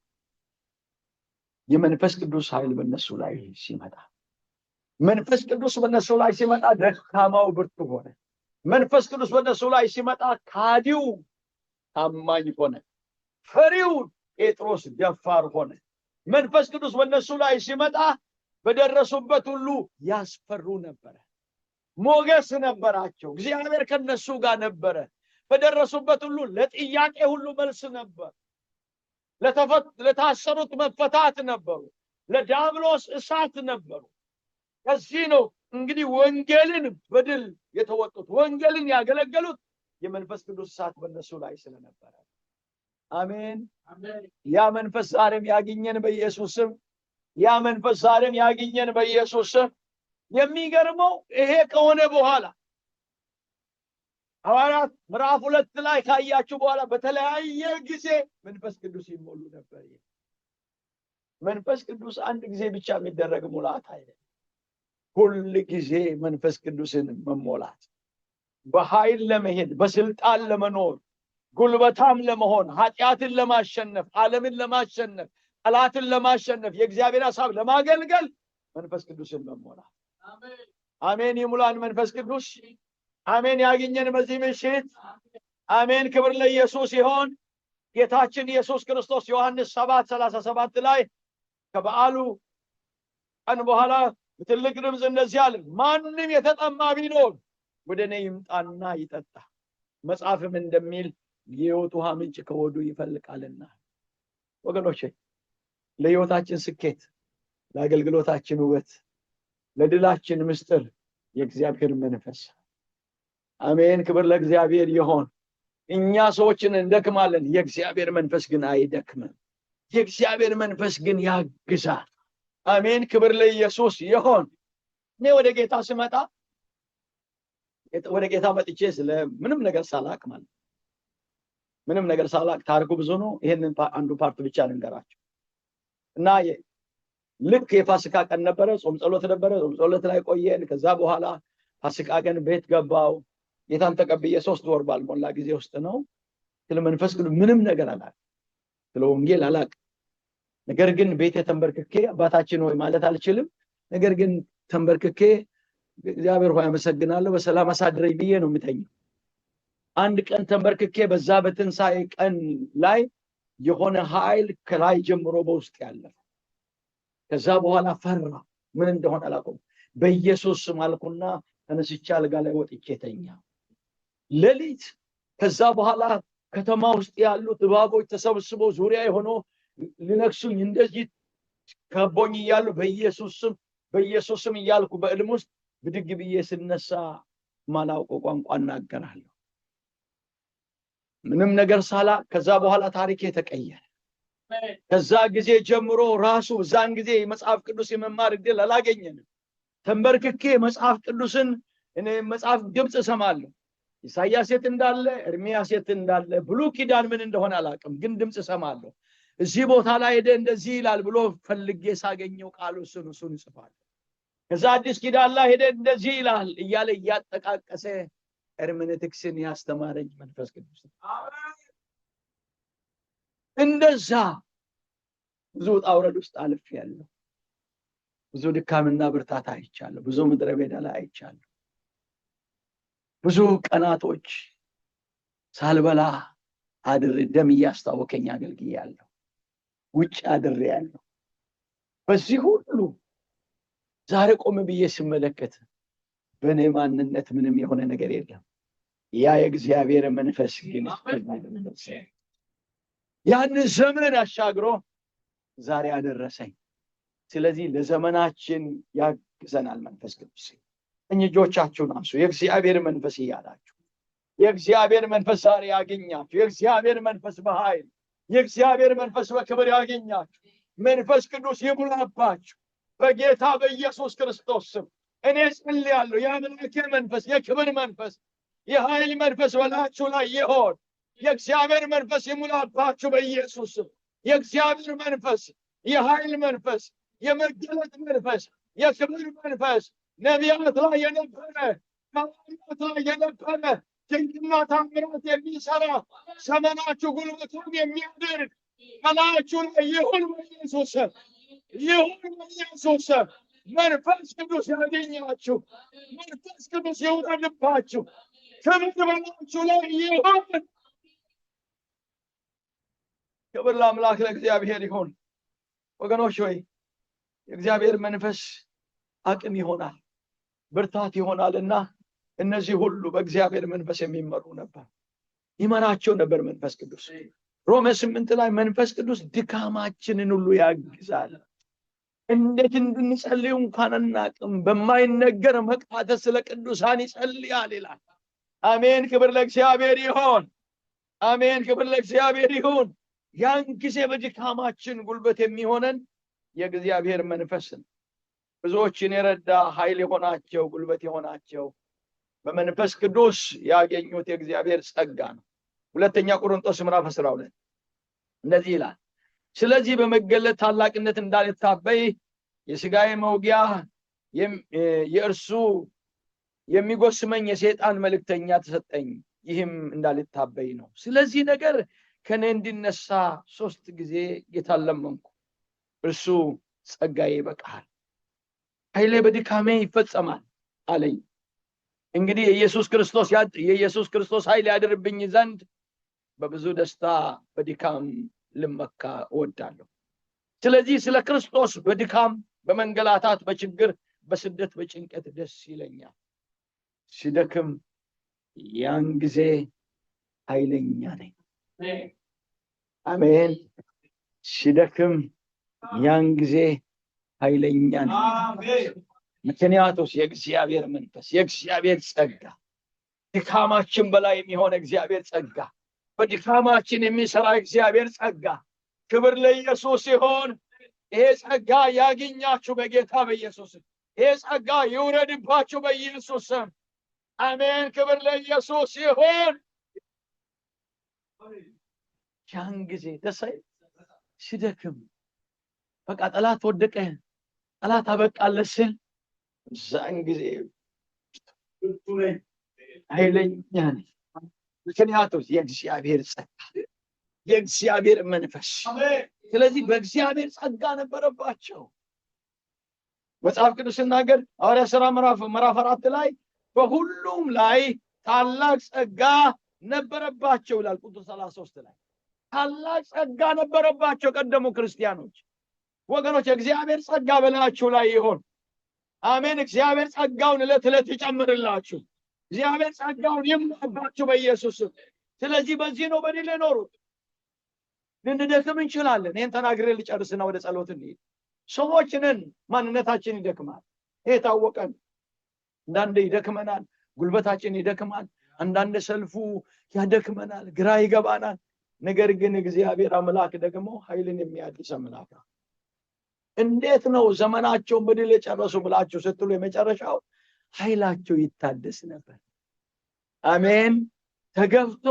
የመንፈስ ቅዱስ ኃይል በእነሱ ላይ ሲመጣ፣ መንፈስ ቅዱስ በእነሱ ላይ ሲመጣ ደካማው ብርቱ ሆነ። መንፈስ ቅዱስ በእነሱ ላይ ሲመጣ ካዲው ታማኝ ሆነ። ፈሪው ጴጥሮስ ደፋር ሆነ። መንፈስ ቅዱስ በእነሱ ላይ ሲመጣ በደረሱበት ሁሉ ያስፈሩ ነበረ። ሞገስ ነበራቸው። እግዚአብሔር ከነሱ ጋር ነበረ። በደረሱበት ሁሉ ለጥያቄ ሁሉ መልስ ነበር። ለታሰሩት መፈታት ነበሩ። ለዲያብሎስ እሳት ነበሩ። ከዚህ ነው እንግዲህ ወንጌልን በድል የተወጡት፣ ወንጌልን ያገለገሉት የመንፈስ ቅዱስ እሳት በእነሱ ላይ ስለነበረ። አሜን። ያ መንፈስ ዛሬም ያገኘን በኢየሱስ ስም። ያ መንፈስ ዛሬም ያገኘን በኢየሱስ ስም። የሚገርመው ይሄ ከሆነ በኋላ ሐዋርያት ምዕራፍ 2 ላይ ካያችሁ በኋላ በተለያየ ጊዜ መንፈስ ቅዱስ ይሞሉ ነበር። መንፈስ ቅዱስ አንድ ጊዜ ብቻ የሚደረግ ሙላት አይደለም። ሁል ጊዜ መንፈስ ቅዱስን መሞላት፣ በኃይል ለመሄድ፣ በስልጣን ለመኖር፣ ጉልበታም ለመሆን፣ ኃጢአትን ለማሸነፍ፣ ዓለምን ለማሸነፍ፣ ጠላትን ለማሸነፍ፣ የእግዚአብሔር ሐሳብ ለማገልገል መንፈስ ቅዱስን መሞላት። አሜን። ይሙላን መንፈስ ቅዱስ። አሜን። ያገኘን በዚህ ምሽት። አሜን። ክብር ለኢየሱስ ይሁን። ጌታችን ኢየሱስ ክርስቶስ ዮሐንስ 7:37 ላይ ከበዓሉ ቀን በኋላ በትልቅ ድምፅ እንደዚህ አለ፣ ማንም የተጠማ ቢኖር ወደ እኔ ይምጣና ይጠጣ፣ መጽሐፍም እንደሚል የሕይወት ውሃ ምንጭ ከሆዱ ይፈልቃልና። ወገኖቼ ለሕይወታችን ስኬት፣ ለአገልግሎታችን ውበት፣ ለድላችን ምስጢር የእግዚአብሔር መንፈስ። አሜን። ክብር ለእግዚአብሔር ይሁን። እኛ ሰዎችን እንደክማለን፣ የእግዚአብሔር መንፈስ ግን አይደክምም። የእግዚአብሔር መንፈስ ግን ያግዛል። አሜን። ክብር ለኢየሱስ ይሁን። እኔ ወደ ጌታ ስመጣ ወደ ጌታ መጥቼ ስለ ምንም ነገር ሳላቅ ማለት ምንም ነገር ሳላቅ፣ ታሪኩ ብዙ ነው። ይሄንን አንዱ ፓርት ብቻ ልንገራችሁ እና ልክ የፋሲካ ቀን ነበረ፣ ጾም ጸሎት ነበረ። ጾም ጸሎት ላይ ቆየን። ከዛ በኋላ ፋሲካ ቀን ቤት ገባው። ጌታን ተቀብዬ 3 ወር ባልሞላ ጊዜ ውስጥ ነው ስለ መንፈስ ቅዱስ ምንም ነገር አላውቅም፣ ስለ ወንጌል አላውቅም። ነገር ግን ቤቴ ተንበርክኬ አባታችን ሆይ ማለት አልችልም። ነገር ግን ተንበርክኬ እግዚአብሔር ሆይ አመሰግናለሁ በሰላም አሳድረኝ ብዬ ነው የምተኛው። አንድ ቀን ተንበርክኬ በዛ በትንሣኤ ቀን ላይ የሆነ ኃይል ከላይ ጀምሮ በውስጥ ያለፈ። ከዛ በኋላ ፈራ፣ ምን እንደሆነ አላውቅም። በኢየሱስ ስም አልኩና ተነስቼ አልጋ ላይ ወጥቼ ተኛ ሌሊት። ከዛ በኋላ ከተማ ውስጥ ያሉት እባቦች ተሰብስበው ዙሪያ ሆኖ ሊነክሱኝ እንደዚህ ከቦኝ እያሉ በኢየሱስ ስም እያልኩ በዕልም ውስጥ ብድግ ብዬ ስነሳ ማላውቀው ቋንቋ እናገራለሁ፣ ምንም ነገር ሳላ። ከዛ በኋላ ታሪኬ ተቀየረ። ከዛ ጊዜ ጀምሮ ራሱ ዛን ጊዜ መጽሐፍ ቅዱስ የመማር እድል አላገኘንም። ተንበርክኬ መጽሐፍ ቅዱስን እኔ መጽሐፍ ድምጽ እሰማለሁ። ኢሳይያስ የት እንዳለ፣ ኤርምያስ የት እንዳለ፣ ብሉይ ኪዳን ምን እንደሆነ አላውቅም፣ ግን ድምጽ እሰማለሁ። እዚህ ቦታ ላይ ሄደ እንደዚህ ይላል ብሎ ፈልጌ ሳገኘው ቃሉ እሱን ይጽፋል። ከዛ አዲስ ኪዳን ላይ ሄደ እንደዚህ ይላል እያለ እያጠቃቀሰ ሄርሜኔቲክስን ያስተማረኝ መንፈስ ቅዱስ። እንደዛ ብዙ ውጣ ውረድ ውስጥ አልፌያለሁ። ብዙ ድካምና ብርታት አይቻለሁ። ብዙ ምድረ በዳ ላይ አይቻለሁ። ብዙ ቀናቶች ሳልበላ አድሬ ደም እያስታወከኝ አገልግያለሁ። ውጭ አድሬያለሁ። በዚህ ሁሉ ዛሬ ቆም ብዬ ስመለከት በእኔ ማንነት ምንም የሆነ ነገር የለም። ያ የእግዚአብሔር መንፈስ ግን ያን ዘመን አሻግሮ ዛሬ አደረሰኝ። ስለዚህ ለዘመናችን ያግዘናል መንፈስ ቅዱስ። እጆቻችሁን አንሱ። የእግዚአብሔር መንፈስ እያላችሁ የእግዚአብሔር መንፈስ ዛሬ ያገኛችሁ። የእግዚአብሔር መንፈስ በኃይል የእግዚአብሔር መንፈስ በክብር ያገኛችሁ። መንፈስ ቅዱስ ይሙላባችሁ በጌታ በኢየሱስ ክርስቶስ ስም። እኔ ጸልያለሁ የአምላኬ መንፈስ፣ የክብር መንፈስ፣ የኃይል መንፈስ በላችሁ ላይ ይሆን። የእግዚአብሔር መንፈስ ይሙላባችሁ በኢየሱስ ስም። የእግዚአብሔር መንፈስ፣ የኃይል መንፈስ፣ የመገለጥ መንፈስ፣ የክብር መንፈስ ነቢያት ላይ የነበረ ሐዋርያት ላይ የነበረ ድንቅና ታምራት የሚሰራ ዘመናችሁ ጉልበቱን የሚያደርግ በላያችሁ ላይ ይሁን በኢየሱስ ስም። ይሁን በኢየሱስ ስም። መንፈስ ቅዱስ ያገኛችሁ። መንፈስ ቅዱስ ይውረድባችሁ። ክብር በላያችሁ ላይ ይሁን። ክብር ለአምላክ ለእግዚአብሔር ይሁን። ወገኖች ሆይ የእግዚአብሔር መንፈስ አቅም ይሆናል፣ ብርታት ይሆናልና እነዚህ ሁሉ በእግዚአብሔር መንፈስ የሚመሩ ነበር፣ ይመራቸው ነበር መንፈስ ቅዱስ። ሮሜ 8 ላይ መንፈስ ቅዱስ ድካማችንን ሁሉ ያግዛል። እንዴት እንድንጸልይ እንኳን አናውቅም፣ በማይነገር መቅፋት ስለ ቅዱሳን ይጸልያል ይላል። አሜን። ክብር ለእግዚአብሔር ይሁን። አሜን። ክብር ለእግዚአብሔር ይሁን። ያን ጊዜ በድካማችን ጉልበት የሚሆነን የእግዚአብሔር መንፈስ ነው። ብዙዎችን የረዳ ኃይል የሆናቸው ጉልበት የሆናቸው በመንፈስ ቅዱስ ያገኙት የእግዚአብሔር ጸጋ ነው። ሁለተኛ ቆሮንቶስ ምዕራፍ 12 እንደዚህ ይላል፣ ስለዚህ በመገለጥ ታላቅነት እንዳልታበይ የሥጋዬ መውጊያ የእርሱ የሚጎስመኝ የሰይጣን መልእክተኛ ተሰጠኝ፣ ይህም እንዳልታበይ ነው። ስለዚህ ነገር ከኔ እንዲነሳ 3 ጊዜ ጌታን ለመንኩ፣ እርሱ ጸጋዬ ይበቃል፣ ኃይሌ በድካሜ ይፈጸማል አለኝ። እንግዲህ የኢየሱስ ክርስቶስ ኃይል ያድርብኝ ዘንድ በብዙ ደስታ በድካም ልመካ እወዳለሁ። ስለዚህ ስለ ክርስቶስ በድካም በመንገላታት በችግር በስደት በጭንቀት ደስ ይለኛል። ሲደክም ያን ጊዜ ኃይለኛ ነኝ። አሜን። ሲደክም ያን ጊዜ ኃይለኛ ነኝ። ምክንያቱስ የእግዚአብሔር መንፈስ የእግዚአብሔር ጸጋ ድካማችን በላይ የሚሆን እግዚአብሔር ጸጋ በድካማችን የሚሰራ እግዚአብሔር ጸጋ። ክብር ለኢየሱስ ይሁን። ይሄ ጸጋ ያገኛችሁ በጌታ በኢየሱስ። ይሄ ጸጋ ይውረድባችሁ በኢየሱስ ስም። አሜን። ክብር ለኢየሱስ ይሁን። ያን ጊዜ ደሳይ ሲደክም በቃ ጠላት ወደቀ፣ ጠላት አበቃለት ስል ዛን ጊዜ ኃይለኛ ነኝ። ምክንያቱም የእግዚአብሔር ጸጋ የእግዚአብሔር መንፈስ። ስለዚህ በእግዚአብሔር ጸጋ ነበረባቸው። መጽሐፍ ቅዱስ ሲናገር ሐዋርያት ሥራ ምዕራፍ 4 ላይ በሁሉም ላይ ታላቅ ጸጋ ነበረባቸው ይላል። ቁጥር 33 ላይ ታላቅ ጸጋ ነበረባቸው ቀደሙ ክርስቲያኖች። ወገኖች የእግዚአብሔር ጸጋ በላያችሁ ላይ ይሁን። አሜን። እግዚአብሔር ጸጋውን ዕለት ዕለት ይጨምርላችሁ። እግዚአብሔር ጸጋውን ይሙላባችሁ በኢየሱስ ስም። ስለዚህ በዚህ ነው በድል የኖሩት። ልንደክም እንችላለን። ይህን ተናግሬ ልጨርስና ወደ ጸሎት እንሂድ። ሰዎች ነን፣ ማንነታችን ይደክማል። ይሄ ታወቀ ነው። አንዳንዴ ይደክመናል፣ ጉልበታችን ይደክማል። አንዳንድ ሰልፉ ያደክመናል፣ ግራ ይገባናል። ነገር ግን እግዚአብሔር አምላክ ደግሞ ኃይልን የሚያድስ አምላክ ነው። እንዴት ነው ዘመናቸውን በድል የጨረሱ ብላችሁ ስትሉ የመጨረሻው ኃይላቸው ይታደስ ነበር። አሜን። ተገፍቶ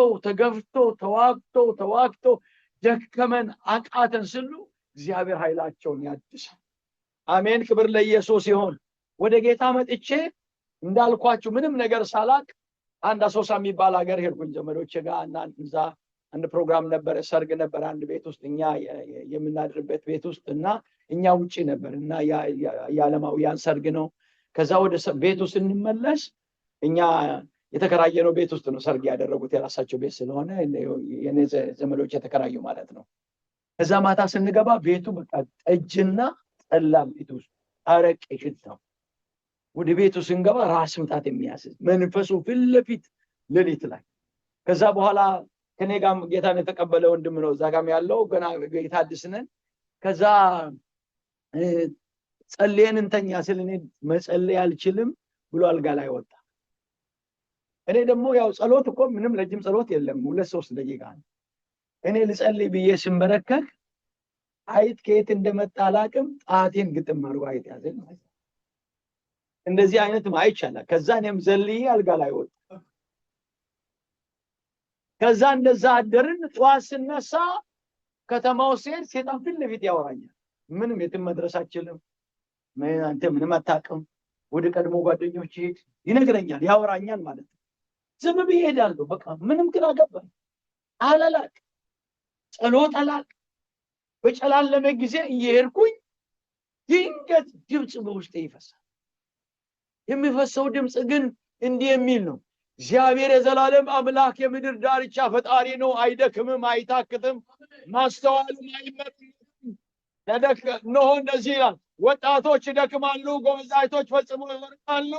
ተዋግቶ ደከመን አቃተን ስሉ እግዚአብሔር ኃይላቸውን ያድሳል። አሜን። ክብር ለኢየሱስ ይሁን። ወደ ጌታ መጥቼ እንዳልኳችሁ ምንም ነገር ሳላቅ አንድ አሶሳ የሚባል ሀገር ሄድኩኝ ዘመዶቼ ጋር እና እዛ አንድ ፕሮግራም ነበር፣ ሰርግ ነበር አንድ ቤት ውስጥ እኛ የምናድርበት ቤት ውስጥ እና እኛ ውጪ ነበር እና የዓለማውያን ሰርግ ነው። ከዛ ወደ ቤቱ ስንመለስ እኛ የተከራየነው ቤት ውስጥ ነው ሰርግ ያደረጉት፣ የራሳቸው ቤት ስለሆነ የኔ ዘመዶች የተከራዩ ማለት ነው። ከዛ ማታ ስንገባ ቤቱ በቃ ጠጅና ጠላ ቤት ውስጥ አረቄ ሽታው፣ ወደ ቤቱ ስንገባ ራስ ምታት የሚያስዝ መንፈሱ ፊት ለፊት ሌሊት ላይ። ከዛ በኋላ ከኔ ጋር ጌታን የተቀበለ ወንድም ነው እዛ ጋር ያለው፣ ገና ጌታ አዲስ ነን። ከዛ ጸልየን እንተኛ ስል እኔ መጸለይ አልችልም ብሎ አልጋ ላይ ወጣ። እኔ ደግሞ ያው ጸሎት እኮ ምንም ረጅም ጸሎት የለም 2-3 ደቂቃ ነው። እኔ ልጸልይ ብዬ ስንበረከክ አይጥ ከየት እንደመጣ አላቅም፣ ጣቴን ግጥም አድርጎ አይጥ ያዘኝ ማለት ነው። እንደዚህ አይነትም አይቻልም። ከዛ እኔም ዘልዬ አልጋ ላይ ወጣ። ከዛ እንደዛ አደርን። ጠዋት ስነሳ ከተማው ሲሄድ ሴጣን ፊት ለፊት ያወራኛል። ምንም የትም መድረስ አልችልም፣ አንተ ምንም አታውቅም፣ ወደ ቀድሞ ጓደኞች ሄድ ይነግረኛል፣ ያወራኛል ማለት ነው። ዝም ብዬ እሄዳለሁ። በቃ ምንም ግራ ገባኝ። አላላቅ ጸሎት አላቅ። በጨላለመ ጊዜ እየሄድኩኝ ድንገት ድምፅ በውስጤ ይፈሳል። የሚፈሰው ድምፅ ግን እንዲህ የሚል ነው፣ እግዚአብሔር የዘላለም አምላክ የምድር ዳርቻ ፈጣሪ ነው፣ አይደክምም፣ አይታክትም፣ ማስተዋልም አይመረምርም። እነሆ እንደዚህ ይላል፣ ወጣቶች ይደክማሉ፣ ጎበዛይቶች ፈጽሞ ይወድቃሉ።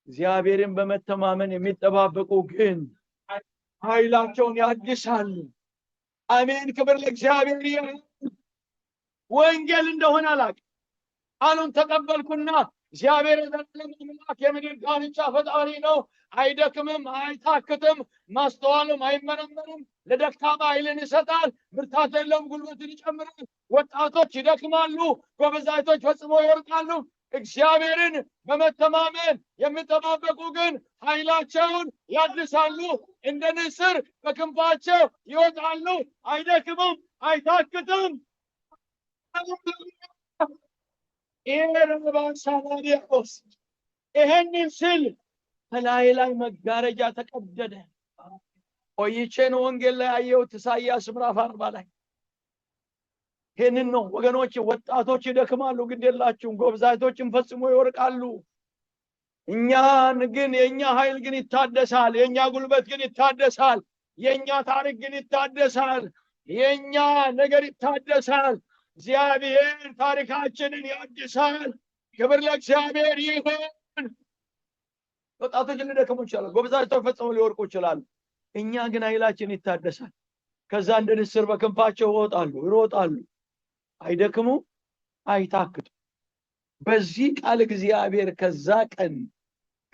እግዚአብሔርን በመተማመን የሚጠባበቁ ግን ኃይላቸውን ያድሳሉ። አሜን። ክብር ለእግዚአብሔር ይሁን። ወንጌል እንደሆነ አላውቅም። ቃሉን ተቀበልኩና እግዚአብሔር የዘላለም አምላክ የምድር ዳርቻ ፈጣሪ ነው፣ አይደክምም፣ አይታክትም፣ ማስተዋልም አይመረመርም፣ ለደካማ ኃይልን ይሰጣል፣ ብርታት የለውም ጉልበትን ይጨምራል። ወጣቶች ይደክማሉ፣ ጎበዛይቶች ፈጽሞ ይወድቃሉ። እግዚአብሔርን በመተማመን የሚጠባበቁ ግን ኃይላቸውን ያድሳሉ፣ እንደ ንስር በክንፋቸው ይወጣሉ፣ አይደክሙም፣ አይታክትም። ይህንን ስል ከላይ ላይ መጋረጃ ተቀደደ። ቆይቼ ነው ወንጌል ላይ አየሁት፣ ኢሳይያስ ምዕራፍ 40 ላይ ይህንን ነው ወገኖች። ወጣቶች ይደክማሉ፣ ግድ የላችሁም፣ ጎበዛይቶችም ፈጽሞ ይወድቃሉ። እኛን ግን የኛ ኃይል ግን ይታደሳል፣ የኛ ጉልበት ግን ይታደሳል፣ የኛ ታሪክ ግን ይታደሳል፣ የኛ ነገር ይታደሳል። እግዚአብሔር ታሪካችንን ያድሳል። ክብር ለእግዚአብሔር ይሁን። ወጣቶች ሊደክሙ ይችላሉ፣ ጎበዛይቶች ፈጽሞ ሊወድቁ ይችላሉ። እኛ ግን ኃይላችን ይታደሳል። ከዛ እንደ ንስር በክንፋቸው ይሮጣሉ፣ አይደክሙ፣ አይታክቱ። በዚህ ቃል እግዚአብሔር ከዛ ቀን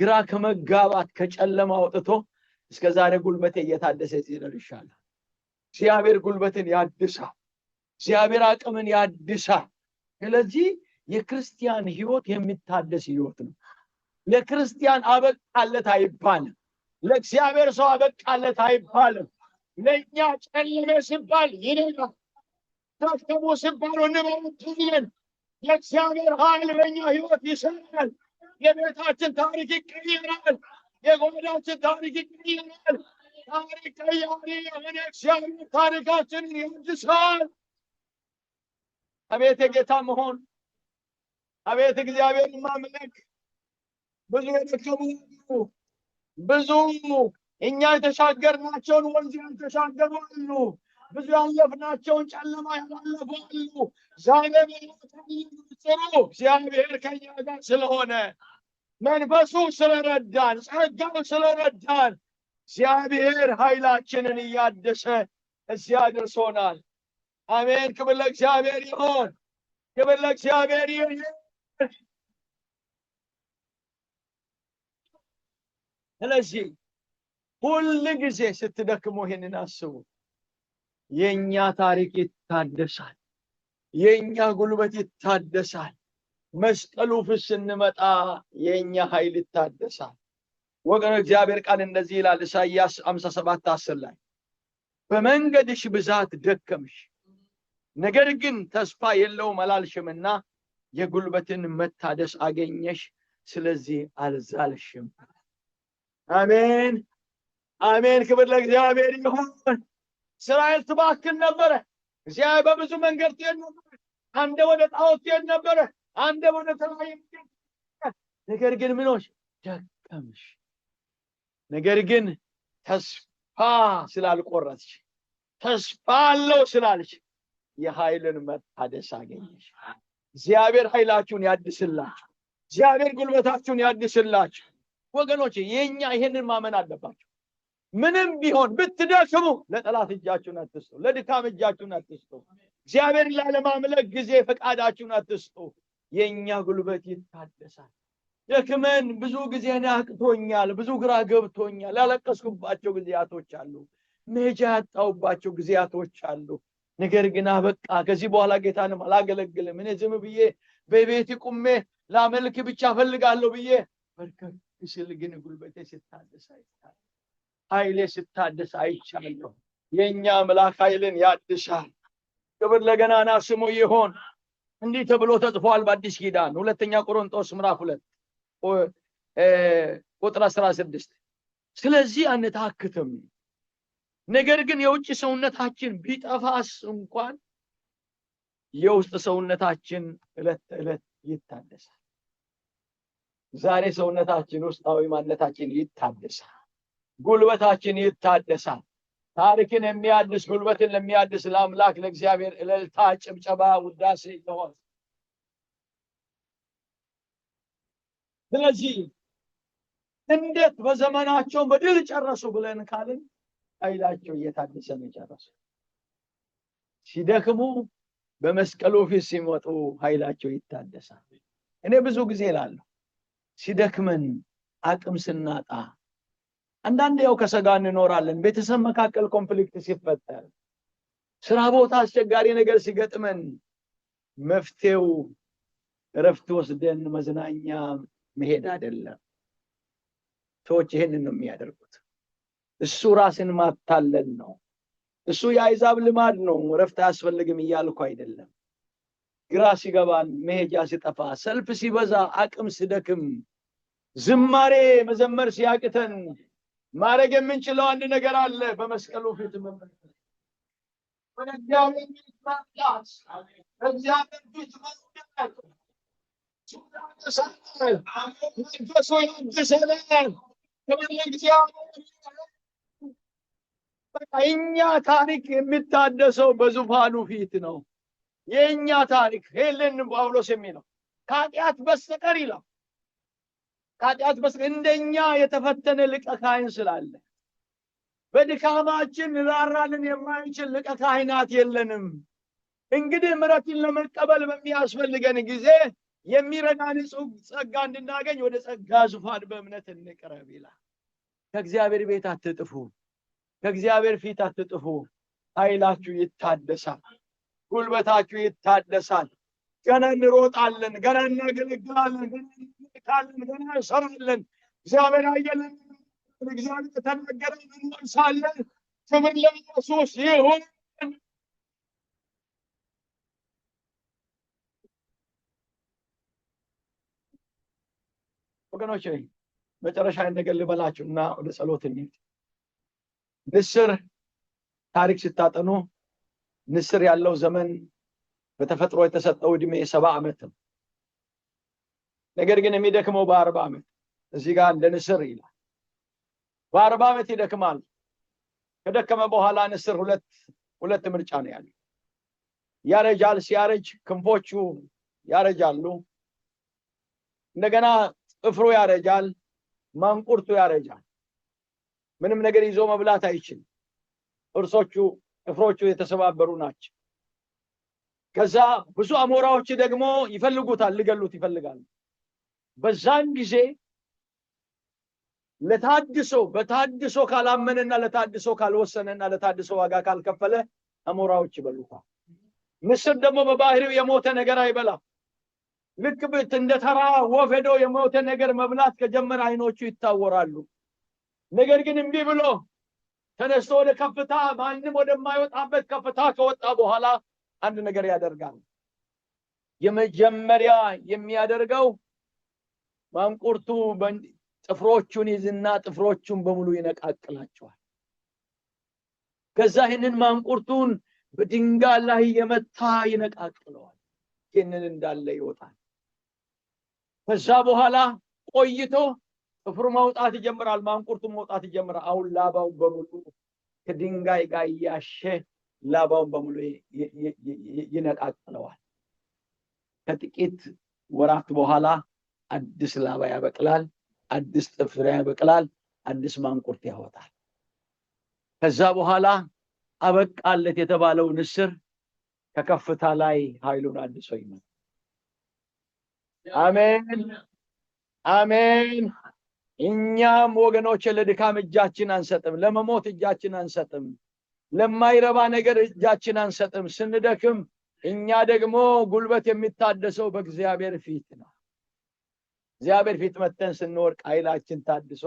ግራ ከመጋባት ከጨለማ አውጥቶ እስከ ዛሬ ጉልበቴ እየታደሰ ይደርሻል። እግዚአብሔር ጉልበትን ያድሳል። እግዚአብሔር አቅምን ያድሳል። ስለዚህ የክርስቲያን ህይወት የሚታደስ ህይወት ነው። ለክርስቲያን አበቃለት አይባልም። ለእግዚአብሔር ሰው አበቃለት አይባልም። ለእኛ ጨለመ ሲባል ይነጋል፣ ደከሙ ሲባል እንበረታለን። የእግዚአብሔር ኃይል በእኛ ህይወት ይሰራል። የቤታችን ታሪክ ይቀየራል። የጓዳችን ታሪክ ይቀየራል። ታሪክ ቀያሪ የሆነ እግዚአብሔር ታሪካችንን ያድሳል። አቤት የጌታ መሆን፣ አቤት እግዚአብሔር ማምለክ። ብዙ የደከሙ ብዙ እኛ የተሻገርናቸውን ወንዝ ያልተሻገሩ አሉ። ብዙ ያለፍናቸውን ጨለማ ያላለፉ አሉ። ዛሬ በጥሩ እግዚአብሔር ከኛ ጋር ስለሆነ መንፈሱ ስለረዳን ጸጋው ስለረዳን እግዚአብሔር ኃይላችንን እያደሰ እዚያ ደርሶናል። አሜን። ክብር ለእግዚአብሔር ይሁን። ክብር ለእግዚአብሔር ይሁን። ስለዚህ ሁሉ ጊዜ ስትደክሙ ይሄንን አስቡ። የኛ ታሪክ ይታደሳል፣ የኛ ጉልበት ይታደሳል። መስቀሉ ፊት ስንመጣ የኛ ኃይል ይታደሳል። ወገኖች እግዚአብሔር ቃል እንደዚህ ይላል ኢሳይያስ 57:10 ላይ በመንገድሽ ብዛት ደከምሽ፣ ነገር ግን ተስፋ የለውም አላልሽምና የጉልበትን መታደስ አገኘሽ፣ ስለዚህ አልዛልሽም። አሜን አሜን። ክብር ለእግዚአብሔር ይሁን። እስራኤል ትባክን ነበረ። እግዚአብሔር በብዙ መንገድ ትሄድ ነበረ። አንደ ወደ ጣዖት ትሄድ ነበረ፣ አንደ ወደ ተለያየ። ነገር ግን ምኖች ደከምሽ። ነገር ግን ተስፋ ስላልቆረጥሽ፣ ተስፋ አለው ስላልሽ የኃይልን መታደስ አገኘሽ። እግዚአብሔር ኃይላችሁን ያድስላችሁ። እግዚአብሔር ጉልበታችሁን ያድስላችሁ። ወገኖች የኛ ይሄንን ማመን አለባችሁ። ምንም ቢሆን ብትደክሙ ለጠላት እጃችሁን አትስጡ፣ ለድካም እጃችሁን አትስጡ። እግዚአብሔር ላለማምለክ ጊዜ ፈቃዳችሁን አትስጡ። የኛ ጉልበት ይታደሳል። ደክመን ብዙ ጊዜ አቅቶኛል፣ ብዙ ግራ ገብቶኛል፣ ያለቀስኩባቸው ጊዜያቶች አሉ፣ መሄጃ ያጣሁባቸው ጊዜያቶች አሉ። ነገር ግን በቃ ከዚህ በኋላ ጌታንም አላገለግልም፣ እኔ ዝም ብዬ በቤት ቁሜ ላመልክ ብቻ ፈልጋለሁ ብዬ በርከክ ስል ግን ጉልበቴ ሲታደስ አይቻለሁ፣ ኃይሌ ሲታደስ አይቻለሁ። የኛ አምላክ ኃይልን ያድሳል። ክብር ለገናና ስሙ ይሁን። እንዲህ ተብሎ ተጽፏል በአዲስ ኪዳን ሁለተኛ ቆሮንቶስ ምዕራፍ 2 ቁጥር 16 ስለዚህ አንታክትም፣ ነገር ግን የውጭ ሰውነታችን ቢጠፋስ እንኳን የውስጥ ሰውነታችን ዕለት ዕለት ይታደሳል። ዛሬ ሰውነታችን ውስጣዊ ማንነታችን ይታደሳል፣ ጉልበታችን ይታደሳል። ታሪክን የሚያድስ ጉልበትን ለሚያድስ ለአምላክ ለእግዚአብሔር እልልታ፣ ጭብጨባ፣ ውዳሴ ይሁን። ስለዚህ እንዴት በዘመናቸው በድል ጨረሱ ብለን ካልን ኃይላቸው እየታደሰ ነው ጨረሱ። ሲደክሙ በመስቀሉ ፊት ሲመጡ ኃይላቸው ይታደሳል። እኔ ብዙ ጊዜ እላለሁ ሲደክመን አቅም ስናጣ አንዳንዴ ያው ከሰጋ እንኖራለን። ቤተሰብ መካከል ኮንፍሊክት ሲፈጠር፣ ስራ ቦታ አስቸጋሪ ነገር ሲገጥመን መፍትሄው እረፍት ወስደን መዝናኛ መሄድ አይደለም። ሰዎች ይሄንን ነው የሚያደርጉት። እሱ ራስን ማታለል ነው። እሱ የአይዛብ ልማድ ነው። እረፍት አያስፈልግም እያልኩ አይደለም። ግራ ሲገባን፣ መሄጃ ሲጠፋ፣ ሰልፍ ሲበዛ፣ አቅም ሲደክም፣ ዝማሬ መዘመር ሲያቅተን ማድረግ የምንችለው አንድ ነገር አለ። በመስቀሉ ፊት መመለስ፣ በእግዚአብሔር ፊት መምጣት፣ በእግዚአብሔር ፊት መውደቅ። መንፈሱ ያድሰናል። እኛ ታሪክ የሚታደሰው በዙፋኑ ፊት ነው። የእኛ ታሪክ ሄለን ጳውሎስ የሚለው ከኃጢአት በስተቀር ይላል። ከኃጢአት በስተቀር እንደኛ የተፈተነ ሊቀ ካህን ስላለ በድካማችን ራራልን የማይችል ሊቀ ካህናት የለንም። እንግዲህ ምሕረትን ለመቀበል በሚያስፈልገን ጊዜ የሚረዳን ጸጋ እንድናገኝ ወደ ጸጋ ዙፋን በእምነት እንቅረብ ይላል። ከእግዚአብሔር ቤት አትጥፉ፣ ከእግዚአብሔር ፊት አትጥፉ። ኃይላችሁ ይታደሳል፣ ጉልበታችሁ ይታደሳል። ገና እንሮጣለን፣ ገና እናገለግላለን፣ ገና እንሰራለን። እግዚአብሔር አየለን፣ እግዚአብሔር ተናገረን፣ እንመልሳለን። ክብር ለኢየሱስ ይሁን። ወገኖች መጨረሻ ነገር ልበላችሁና ወደ ጸሎት እንሂድ። ንስር ታሪክ ስታጠኑ ንስር ያለው ዘመን በተፈጥሮ የተሰጠው ዕድሜ 70 ዓመት ነው። ነገር ግን የሚደክመው በ40 ዓመት። እዚህ ጋር እንደ ንስር ይላል በ40 ዓመት ይደክማል። ከደከመ በኋላ ንስር ሁለት ምርጫ ነው ያለው። ያረጃል። ሲያረጅ ክንፎቹ ያረጃሉ። እንደገና ጥፍሩ ያረጃል፣ ማንቁርቱ ያረጃል። ምንም ነገር ይዞ መብላት አይችልም። ጥፍሮቹ የተሰባበሩ ናቸው። ከዛ ብዙ አሞራዎች ደግሞ ይፈልጉታል፣ ሊገሉት ይፈልጋሉ። በዛን ጊዜ በታድሶ ካላመነና ለታድሶ ካልወሰነና ለታድሶ ዋጋ ካልከፈለ አሞራዎች ይበሉታል። ንስር ደግሞ በባህሪው የሞተ ነገር አይበላም። ልክ እንደ ተራ ወፍ ሄዶ የሞተ ነገር መብላት ከጀመረ አይኖቹ ይታወራሉ። ነገር ግን እምቢ ብሎ ተነስቶ ወደ ከፍታ ማንም ወደማይወጣበት ከፍታ ከወጣ በኋላ አንድ ነገር ያደርጋል። የመጀመሪያ የሚያደርገው ማንቁርቱ ጥፍሮቹን ይዝና ጥፍሮቹን በሙሉ ይነቃቅላቸዋል። ከዛ ይህንን ማንቁርቱን በድንጋይ ላይ የመታ ይነቃቅለዋል። ይህንን እንዳለ ይወጣል። ከዛ በኋላ ቆይቶ ጥፍሩ መውጣት ይጀምራል። ማንቁርቱ መውጣት ይጀምራል። አሁን ላባውን በሙሉ ከድንጋይ ጋር ያሸ ላባውን በሙሉ ይነቃቅለዋል። ከጥቂት ወራት በኋላ አዲስ ላባ ያበቅላል፣ አዲስ ጥፍር ያበቅላል፣ አዲስ ማንቁርት ያወጣል። ከዛ በኋላ አበቃለት የተባለው ንስር ከከፍታ ላይ ኃይሉን አድሶ ይመጣል። አሜን አሜን። እኛም ወገኖች ለድካም እጃችን አንሰጥም፣ ለመሞት እጃችን አንሰጥም፣ ለማይረባ ነገር እጃችን አንሰጥም። ስንደክም እኛ ደግሞ ጉልበት የሚታደሰው በእግዚአብሔር ፊት ነው። እግዚአብሔር ፊት መተን ስንወርቅ ኃይላችን ታድሶ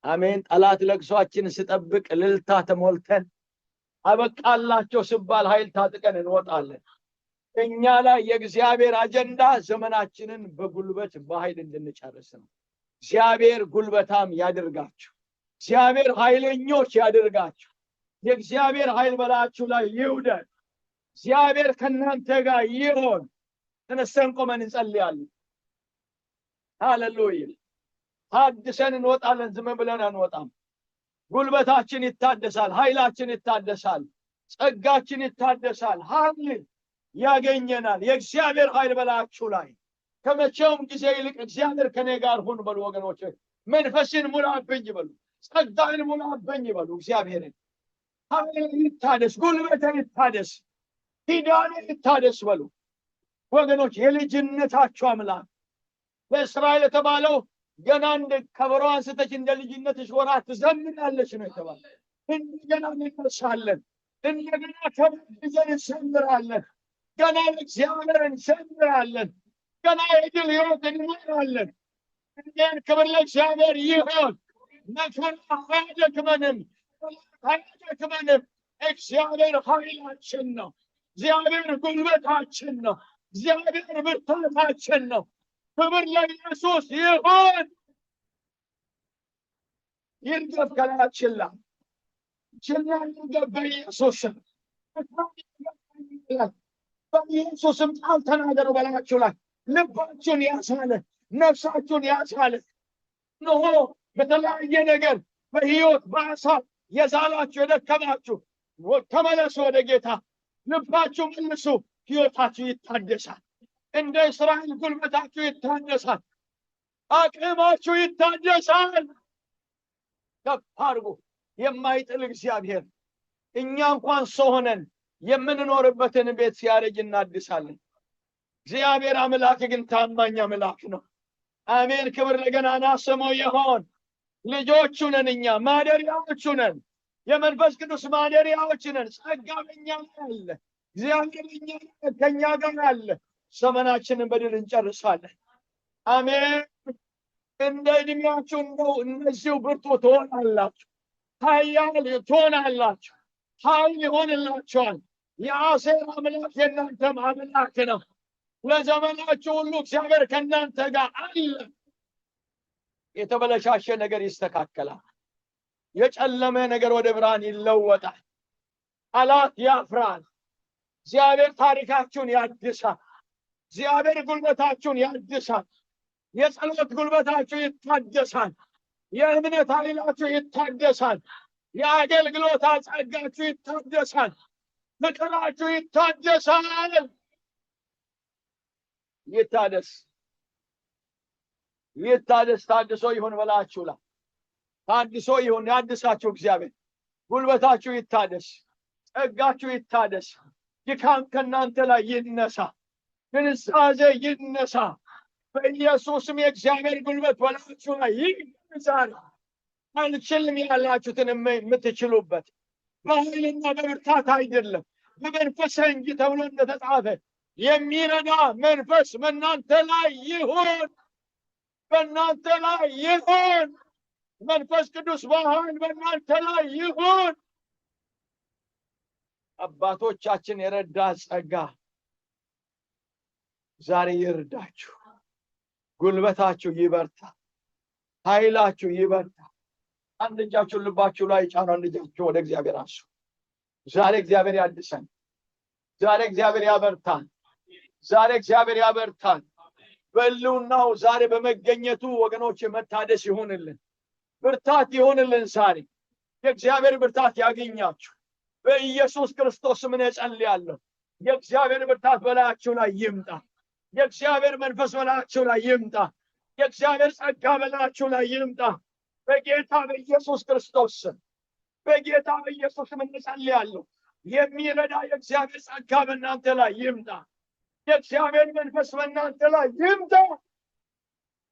አሜን። ጠላት ለቅሷችን ስጠብቅ ልልታ ተሞልተን አበቃላቸው ሲባል ኃይል ታጥቀን እንወጣለን። እኛ ላይ የእግዚአብሔር አጀንዳ ዘመናችንን በጉልበት በኃይል እንድንጨርስ ነው። እግዚአብሔር ጉልበታም ያድርጋችሁ። እግዚአብሔር ኃይለኞች ያድርጋችሁ። የእግዚአብሔር ኃይል በላችሁ ላይ ይውደድ። እግዚአብሔር ከእናንተ ጋር ይሆን። ተነስተን ቆመን እንጸልያለን። ሃሌሉያ። ታድሰን እንወጣለን። ዝም ብለን አንወጣም። ጉልበታችን ይታደሳል፣ ኃይላችን ይታደሳል፣ ጸጋችን ይታደሳል፣ ኃይል ያገኘናል። የእግዚአብሔር ኃይል በላችሁ ላይ ከመቼውም ጊዜ ይልቅ እግዚአብሔር ከኔ ጋር ሁን በሉ ወገኖች። መንፈስን ሙላብኝ በሉ፣ ጸጋን ሙላብኝ በሉ። እግዚአብሔርን ኃይል ይታደስ፣ ጉልበት ይታደስ፣ ኪዳን ይታደስ በሉ ወገኖች። የልጅነታችሁ አምላክ ለእስራኤል የተባለው ገና እንደ ከበሮ አንስተሽ እንደ ልጅነትሽ ወራት ትዘምራለች ነው የተባለው። እንደገና እንነሳለን፣ እንደገና ከብዘን እንሰምራለን፣ ገና ለእግዚአብሔር እንሰምራለን፣ ገና የድል ሕይወት እንኖራለን። እንዴን ክብር ለእግዚአብሔር ይሆን። መከራ አያደክመንም፣ አያደክመንም። እግዚአብሔር ኃይላችን ነው። እግዚአብሔር ጉልበታችን ነው። እግዚአብሔር ብርታታችን ነው። ክብር ለኢየሱስ ይሁን። ይርገፍ ከላያችን ላይ ችላ ይርገፍ በኢየሱስም። በኢየሱስም ቃል ተናገሩ በላያችሁ ላይ። ልባችሁን ያሳለ፣ ነፍሳችሁን ያሳለ እነሆ በተለያየ ነገር በሕይወት በአሳብ የዛላችሁ የደከማችሁ ተመለሱ ወደ ጌታ። ልባችሁ መልሱ፣ ሕይወታችሁ ይታደሳል። እንደ እስራኤል ጉልበታችሁ ይታደሳል፣ አቅማችሁ ይታደሳል። ከፍ አድርጉ። የማይጥል እግዚአብሔር እኛ እንኳን ሰው ሆነን የምንኖርበትን ቤት ሲያረጅ እናድሳለን። እግዚአብሔር አምላክ ግን ታማኝ አምላክ ነው። አሜን። ክብር ለገናና ስሙ ይሁን። ልጆቹ ነን፣ እኛ ማደሪያዎቹ ነን። የመንፈስ ቅዱስ ማደሪያዎች ነን። ጸጋ በእኛ ላይ አለ። እግዚአብሔር ከእኛ ጋር አለ። ዘመናችንን በድል እንጨርሳለን። አሜን። እንደ ዕድሜያችሁ እንደው እነዚሁ ብርቱ ትሆናላችሁ፣ ኃያል ትሆናላችሁ፣ ኃይል ይሆንላችኋል። የአሴር አምላክ የእናንተም አምላክ ነው። ለዘመናችሁ ሁሉ እግዚአብሔር ከእናንተ ጋር አለ። የተበለሻሸ ነገር ይስተካከላል። የጨለመ ነገር ወደ ብርሃን ይለወጣል። ጠላት ያፍራል። እግዚአብሔር ታሪካችሁን ያድሳል። እግዚአብሔር ጉልበታችሁን ያድሳል። የጸሎት ጉልበታችሁ ይታደሳል። የእምነት ኃይላችሁ ይታደሳል። የአገልግሎት ጸጋችሁ ይታደሳል። ፍቅራችሁ ይታደሳል። ይታደስ፣ ይታደስ። ታድሶ ይሁን በላችሁ ላይ ታድሶ ይሁን። ያድሳችሁ እግዚአብሔር። ጉልበታችሁ ይታደስ፣ ጸጋችሁ ይታደስ። ድካም ከእናንተ ላይ ይነሳ፣ ግንዛዜ ይነሳ። በኢየሱስም የእግዚአብሔር ጉልበት በላችሁ ላይ ይነሳል። አልችልም ያላችሁትን የምትችሉበት በኃይልና በብርታት አይደለም፣ በመንፈስ እንጂ ተብሎ እንደተጻፈ የሚረዳ መንፈስ በእናንተ ላይ ይሁን፣ በእናንተ ላይ ይሁን። መንፈስ ቅዱስ በኃይል በእናንተ ላይ ይሁን። አባቶቻችን የረዳ ጸጋ ዛሬ ይርዳችሁ። ጉልበታችሁ ይበርታ፣ ኃይላችሁ ይበርታ። አንድ እጃችሁን ልባችሁ ላይ ጫኑ። አንድ እጃችሁን ወደ እግዚአብሔር አንሱ። ዛሬ እግዚአብሔር ያድሰን። ዛሬ እግዚአብሔር ያበርታን። ዛሬ እግዚአብሔር ያበርታን። በሕልውናው ዛሬ በመገኘቱ ወገኖች መታደስ ይሁንልን፣ ብርታት ይሁንልን። ዛሬ የእግዚአብሔር ብርታት ያገኛችሁ በኢየሱስ ክርስቶስ ስም እጸልያለሁ። የእግዚአብሔር ብርታት በላያችሁ ላይ ይምጣ። የእግዚአብሔር መንፈስ በላያችሁ ላይ ይምጣ። የእግዚአብሔር ጸጋ በላያችሁ ላይ ይምጣ። በጌታ በኢየሱስ ክርስቶስ ስም፣ በጌታ በኢየሱስ ስም እጸልያለሁ። የሚረዳ የእግዚአብሔር ጸጋ በእናንተ ላይ ይምጣ። የእግዚአብሔር መንፈስ በእናንተ ላይ ይምጣ።